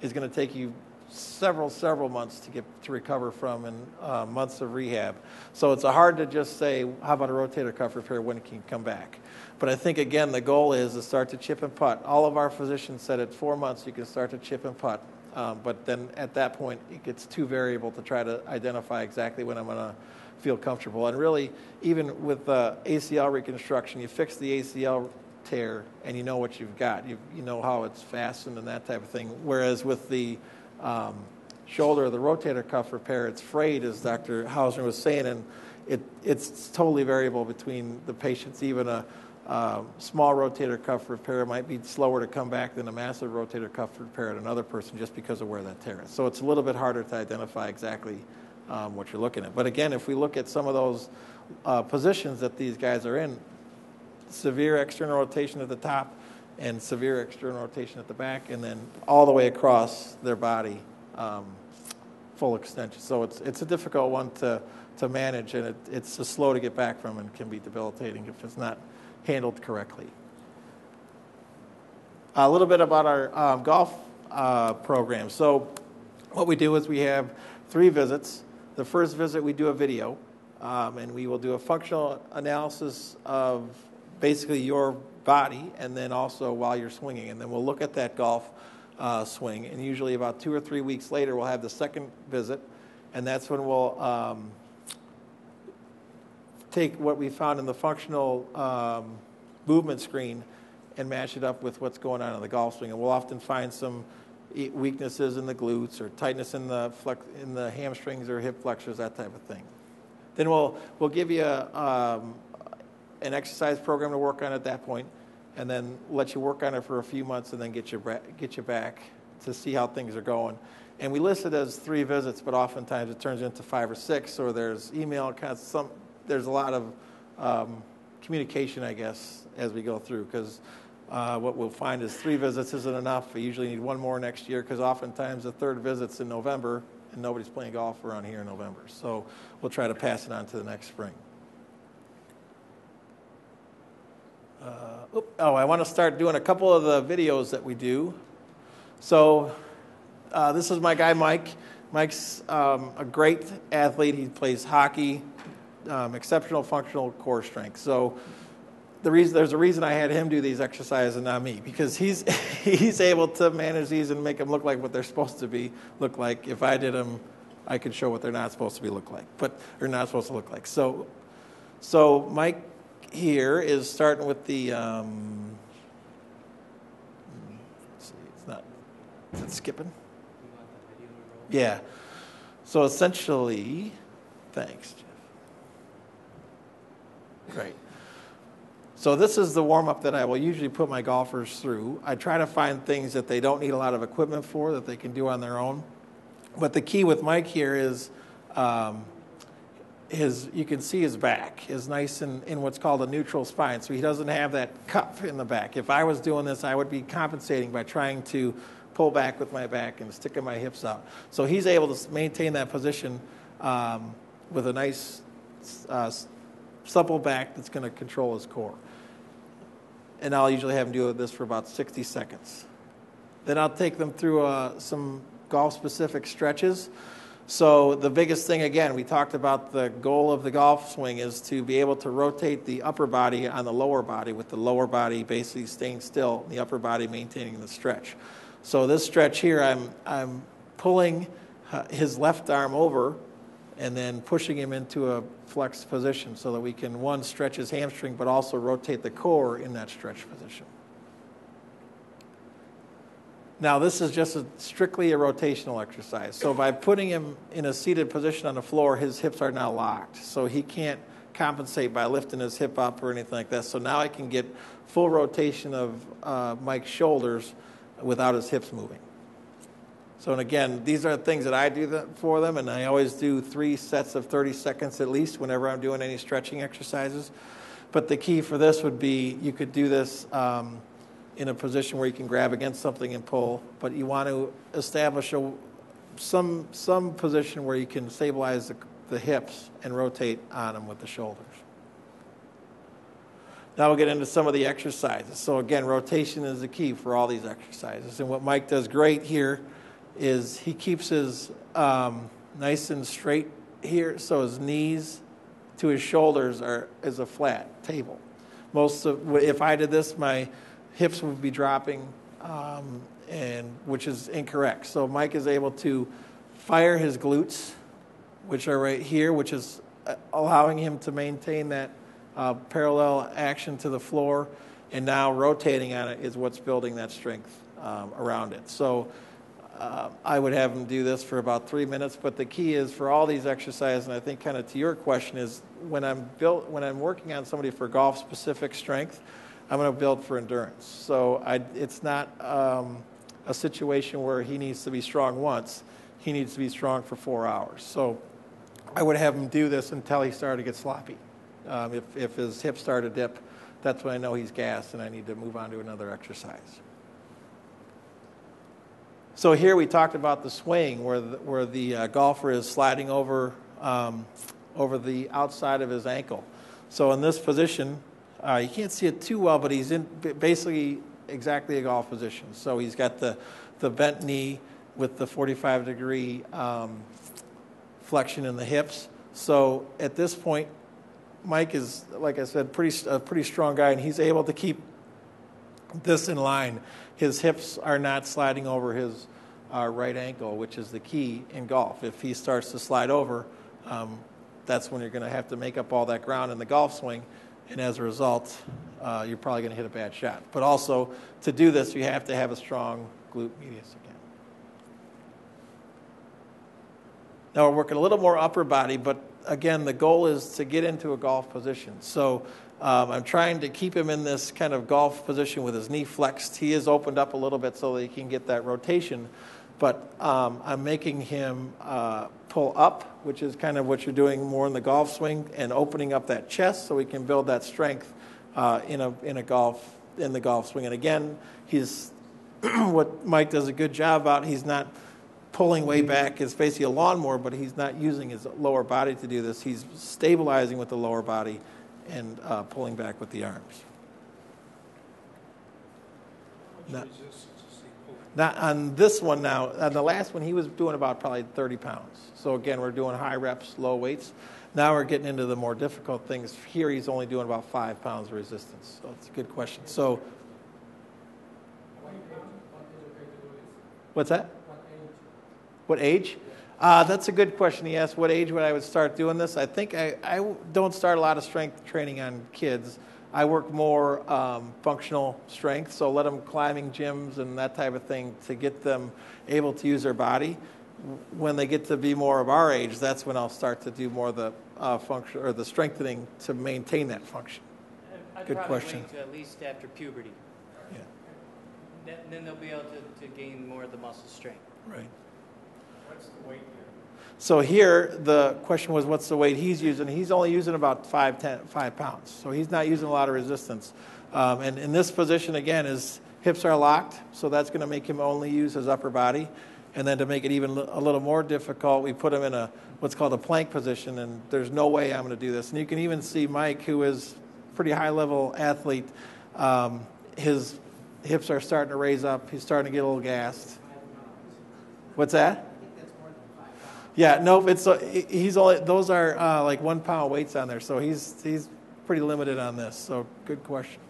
is going to take you several months to recover from, and months of rehab. So it's hard to just say, how about a rotator cuff repair, when it can come back? But I think, again, the goal is to start to chip and putt. All of our physicians said at 4 months you can start to chip and putt. But then at that point, it gets too variable to try to identify exactly when I'm going to feel comfortable. And really, even with ACL reconstruction, you fix the ACL tear and you know what you've got. You know how it's fastened and that type of thing. Whereas with the shoulder, the rotator cuff repair, it's frayed, as Dr. Hauser was saying, and it's totally variable between the patients. Even a small rotator cuff repair might be slower to come back than a massive rotator cuff repair at another person just because of where that tear is. So it's a little bit harder to identify exactly what you're looking at. But again, if we look at some of those positions that these guys are in, severe external rotation at the top and severe external rotation at the back, and then all the way across their body, full extension. So it's a difficult one to manage, and it's slow to get back from and can be debilitating if it's not handled correctly. A little bit about our golf program. So what we do is we have 3 visits. The first visit we do a video, and we will do a functional analysis of basically your body, and then also while you're swinging. And then we'll look at that golf swing, and usually about 2 or 3 weeks later we'll have the second visit, and that's when we'll take what we found in the functional movement screen and match it up with what's going on in the golf swing. And we'll often find some weaknesses in the glutes or tightness in the hamstrings or hip flexors, that type of thing. Then we'll give you an exercise program to work on at that point, and then let you work on it for a few months, and then get you back to see how things are going. And we list it as 3 visits, but oftentimes it turns into 5 or 6, or there's email, there's a lot of communication, I guess, as we go through, because what we'll find is 3 visits isn't enough. We usually need 1 more next year, because oftentimes the 3rd visit's in November, and nobody's playing golf around here in November. So we'll try to pass it on to the next spring. I want to start doing a couple of the videos that we do. So this is my guy, Mike. Mike's a great athlete. He plays hockey, exceptional functional core strength. So there's a reason I had him do these exercises and not me, because he's able to manage these and make them look like what they're supposed to look like. If I did them, I could show what they're not supposed to look like, or not supposed to look like. So Mike here is starting with the. Let's see, is it skipping? Yeah. So essentially, thanks, Jeff. Great. So this is the warm-up that I will usually put my golfers through. I try to find things that they don't need a lot of equipment for, that they can do on their own. But the key with Mike here is you can see his back is nice in what's called a neutral spine. So he doesn't have that cup in the back. If I was doing this, I would be compensating by trying to pull back with my back and sticking my hips out. So he's able to maintain that position with a nice supple back that's going to control his core. And I'll usually have them do this for about 60 seconds. Then I'll take them through some golf-specific stretches. So the biggest thing, again, we talked about the goal of the golf swing is to be able to rotate the upper body on the lower body, with the lower body basically staying still, and the upper body maintaining the stretch. So this stretch here, I'm pulling his left arm over and then pushing him into a flexed position so that we can, one, stretch his hamstring, but also rotate the core in that stretch position. Now, this is just strictly a rotational exercise. So by putting him in a seated position on the floor, his hips are now locked. So he can't compensate by lifting his hip up or anything like that. So now I can get full rotation of Mike's shoulders without his hips moving. So, and again, these are things that I do for them, and I always do 3 sets of 30 seconds at least whenever I'm doing any stretching exercises. But the key for this would be you could do this in a position where you can grab against something and pull, but you want to establish some position where you can stabilize the hips and rotate on them with the shoulders. Now we'll get into some of the exercises. So again, rotation is the key for all these exercises. And what Mike does great here is he keeps his nice and straight here, so his knees to his shoulders is a flat table. If I did this, my hips would be dropping, which is incorrect. So Mike is able to fire his glutes, which are right here, which is allowing him to maintain that parallel action to the floor, and now rotating on it is what's building that strength around it. So I would have him do this for about 3 minutes, but the key is for all these exercises, and I think kind of to your question is when I'm working on somebody for golf-specific strength, I'm going to build for endurance. So it's not a situation where he needs to be strong once. He needs to be strong for 4 hours. So I would have him do this until he started to get sloppy. If his hips start to dip, that's when I know he's gassed and I need to move on to another exercise. So here we talked about the swing where the golfer is sliding over the outside of his ankle. So in this position, you can't see it too well, but he's in basically exactly a golf position. So he's got the bent knee with the 45-degree flexion in the hips. So at this point, Mike is, like I said, a pretty strong guy, and he's able to keep this in line. His hips are not sliding over his right ankle, which is the key in golf. If he starts to slide over, that's when you're going to have to make up all that ground in the golf swing, and as a result, you're probably going to hit a bad shot. But also, to do this, you have to have a strong glute medius again. Now we're working a little more upper body, but again, the goal is to get into a golf position. So I'm trying to keep him in this kind of golf position with his knee flexed. He is opened up a little bit so that he can get that rotation, but I'm making him pull up, which is kind of what you're doing more in the golf swing, and opening up that chest so we can build that strength in the golf swing. And again, he's what Mike does a good job about. He's not pulling way back. It's basically a lawnmower, but he's not using his lower body to do this. He's stabilizing with the lower body and pulling back with the arms. Not on this one now. On the last one, he was doing about probably 30 pounds. So again, we're doing high reps, low weights. Now we're getting into the more difficult things. Here he's only doing about 5 pounds of resistance. So it's a good question. So, what's that? What age? That's a good question. He asked what age would I would start doing this. I think I don't start a lot of strength training on kids. I work more functional strength, so let them climbing gyms and that type of thing to get them able to use their body. When they get to be more of our age, that's when I'll start to do more of the function or the strengthening to maintain that function. Good question. Wait to at least after puberty. Yeah. Then they'll be able to gain more of the muscle strength. Right. What's the weight here? So here, the question was, what's the weight he's using? He's only using about 5 pounds. So he's not using a lot of resistance. And in this position, again, his hips are locked. So that's going to make him only use his upper body. And then to make it even a little more difficult, we put him in what's called a plank position. And there's no way I'm going to do this. And you can even see Mike, who is a pretty high-level athlete, his hips are starting to raise up. He's starting to get a little gassed. What's that? Yeah, nope. He's only those are like 1 pound weights on there, so he's pretty limited on this. So good question.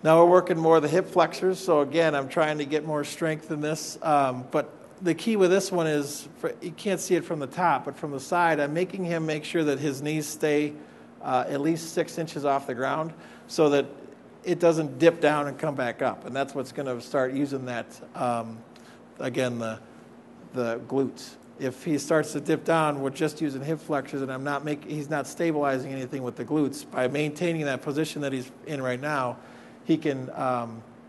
Now we're working more the hip flexors. So again, I'm trying to get more strength in this. But the key with this one is you can't see it from the top, but from the side, I'm making him make sure that his knees stay at least 6 inches off the ground, so that it doesn't dip down and come back up. And that's what's going to start using that. Again, the glutes. If he starts to dip down, we're just using hip flexors, and he's not stabilizing anything with the glutes. By maintaining that position that he's in right now, he can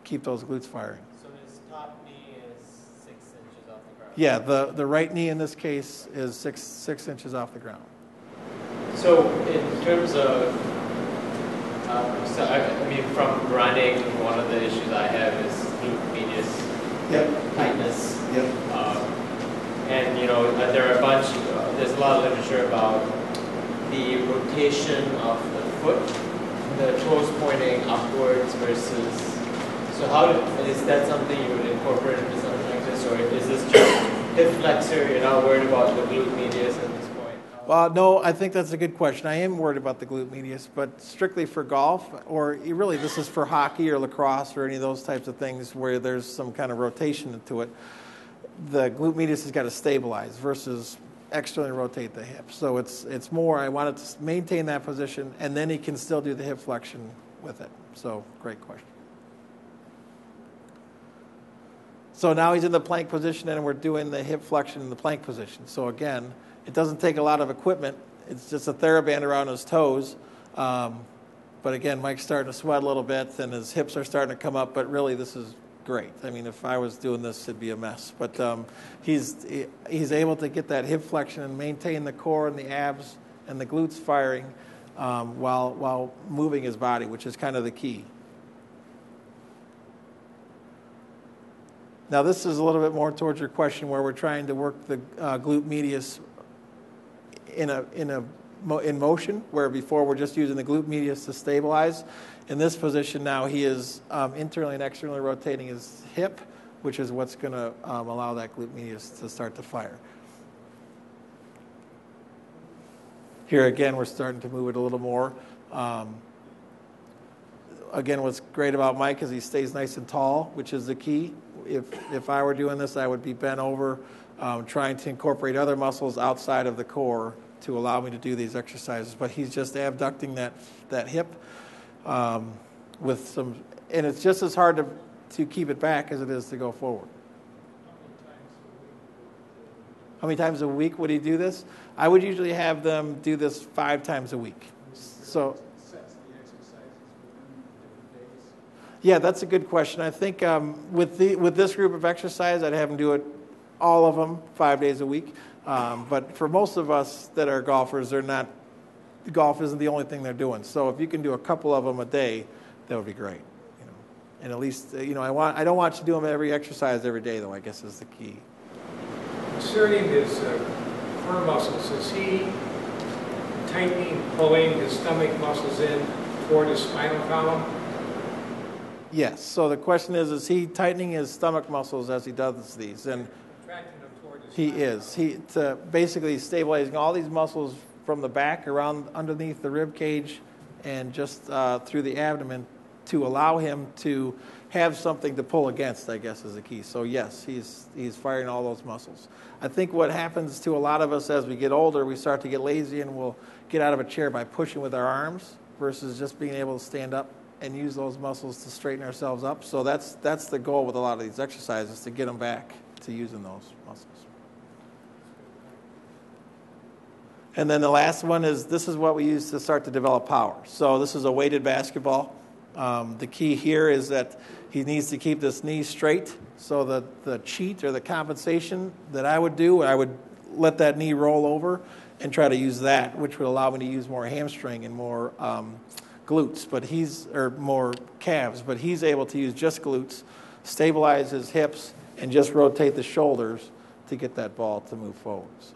keep those glutes firing. So his top knee is 6 inches off the ground? Yeah, the right knee in this case is six inches off the ground. So in terms of, I mean, from running, one of the issues I have is glute medius tightness. Yep. And there are there's a lot of literature about the rotation of the foot, the toes pointing upwards versus, so is that something you would incorporate into something like this, or is this just hip flexor, you're not worried about the glute medius at this point? Well, no, I think that's a good question. I am worried about the glute medius, but strictly for golf, or really this is for hockey or lacrosse or any of those types of things where there's some kind of rotation into it. The glute medius has got to stabilize versus externally rotate the hip. So it's more, I want it to maintain that position, and then he can still do the hip flexion with it. So great question. So now he's in the plank position, and we're doing the hip flexion in the plank position. So again, it doesn't take a lot of equipment. It's just a TheraBand around his toes. But again, Mike's starting to sweat a little bit, and his hips are starting to come up, but really this is great. I mean, if I was doing this, it'd be a mess. But he's able to get that hip flexion and maintain the core and the abs and the glutes firing while moving his body, which is kind of the key. Now, this is a little bit more towards your question, where we're trying to work the glute medius in motion, where before we're just using the glute medius to stabilize. In this position now, he is internally and externally rotating his hip, which is what's going to allow that glute medius to start to fire. Here again, we're starting to move it a little more. Again, what's great about Mike is he stays nice and tall, which is the key. If I were doing this, I would be bent over, trying to incorporate other muscles outside of the core to allow me to do these exercises. But he's just abducting that hip with some, and it's just as hard to keep it back as it is to go forward. how many times a week would he do this? I would usually have them do this 5 times a week. So, yeah, that's a good question. I think with this group of exercise, I'd have them do it, all of them, 5 days a week. But for most of us that are golfers, golf isn't the only thing they're doing. So if you can do a couple of them a day, that would be great. And at least, I don't want you to do them every exercise every day, though, I guess is the key. Concerning his core muscles, is he tightening, pulling his stomach muscles in toward his spinal column? Yes. So the question is he tightening his stomach muscles as he does these? And Contracting them toward his he spinal is. He's basically stabilizing all these muscles from the back around underneath the rib cage and just through the abdomen to allow him to have something to pull against, I guess, is the key. So yes, he's firing all those muscles. I think what happens to a lot of us as we get older, we start to get lazy and we'll get out of a chair by pushing with our arms versus just being able to stand up and use those muscles to straighten ourselves up. So that's the goal with a lot of these exercises, to get them back to using those muscles. And then the last one is, this is what we use to start to develop power. So this is a weighted basketball. The key here is that he needs to keep this knee straight. So the cheat or the compensation that I would do, I would let that knee roll over and try to use that, which would allow me to use more hamstring and more glutes, or more calves. But he's able to use just glutes, stabilize his hips, and just rotate the shoulders to get that ball to move forward. So.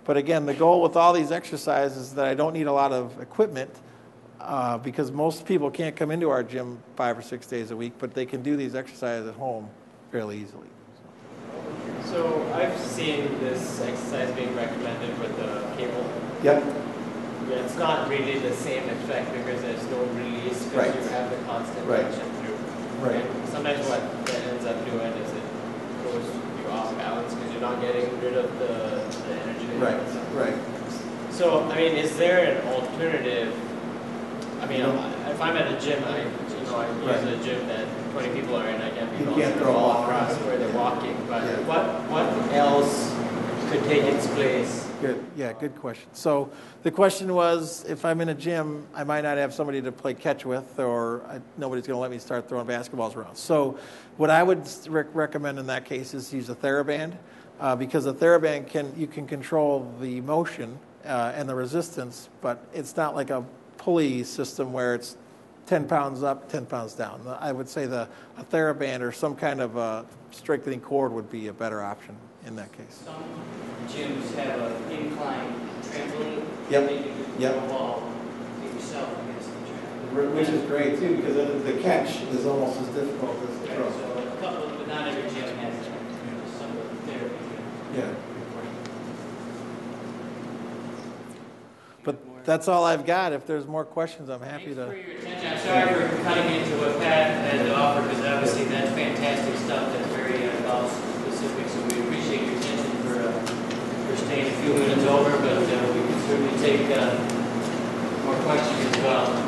But again, the goal with all these exercises is that I don't need a lot of equipment because most people can't come into our gym 5 or 6 days a week, but they can do these exercises at home fairly easily. So I've seen this exercise being recommended with the cable. Yep. Yeah, it's not really the same effect because there's no release because Right. you have the constant Right. tension through. Right. And sometimes what that ends up doing is it throws you off balance because you're not getting rid of the energy. Right, right. So, I mean, is there an alternative? I mean, if I'm at a gym, I use a gym that 20 people are in, I can't be You bouncing can't the throw ball all across around. where they're walking. But Yeah. what else could take its place? Good. Yeah, good question. So the question was, if I'm in a gym, I might not have somebody to play catch with, or nobody's going to let me start throwing basketballs around. So what I would recommend in that case is use a TheraBand, because a TheraBand you can control the motion and the resistance, but it's not like a pulley system where it's 10 pounds up, 10 pounds down. I would say a TheraBand or some kind of a strengthening cord would be a better option in that case. Some gyms have an incline trampoline. Yep. You can Yep. throw a ball to yourself against the trampoline. Which is great too, because then the catch is almost as difficult as the Right, throw. so a couple, but not every gym has it. Some of the therapy. Yeah. But that's all I've got. If there's more questions, I'm happy Thanks for to. your attention. I'm sorry for cutting into what Pat had to offer, because obviously that's fantastic stuff. That's very golf specific. So we appreciate your attention for staying a few minutes over, but we can certainly take more questions as well.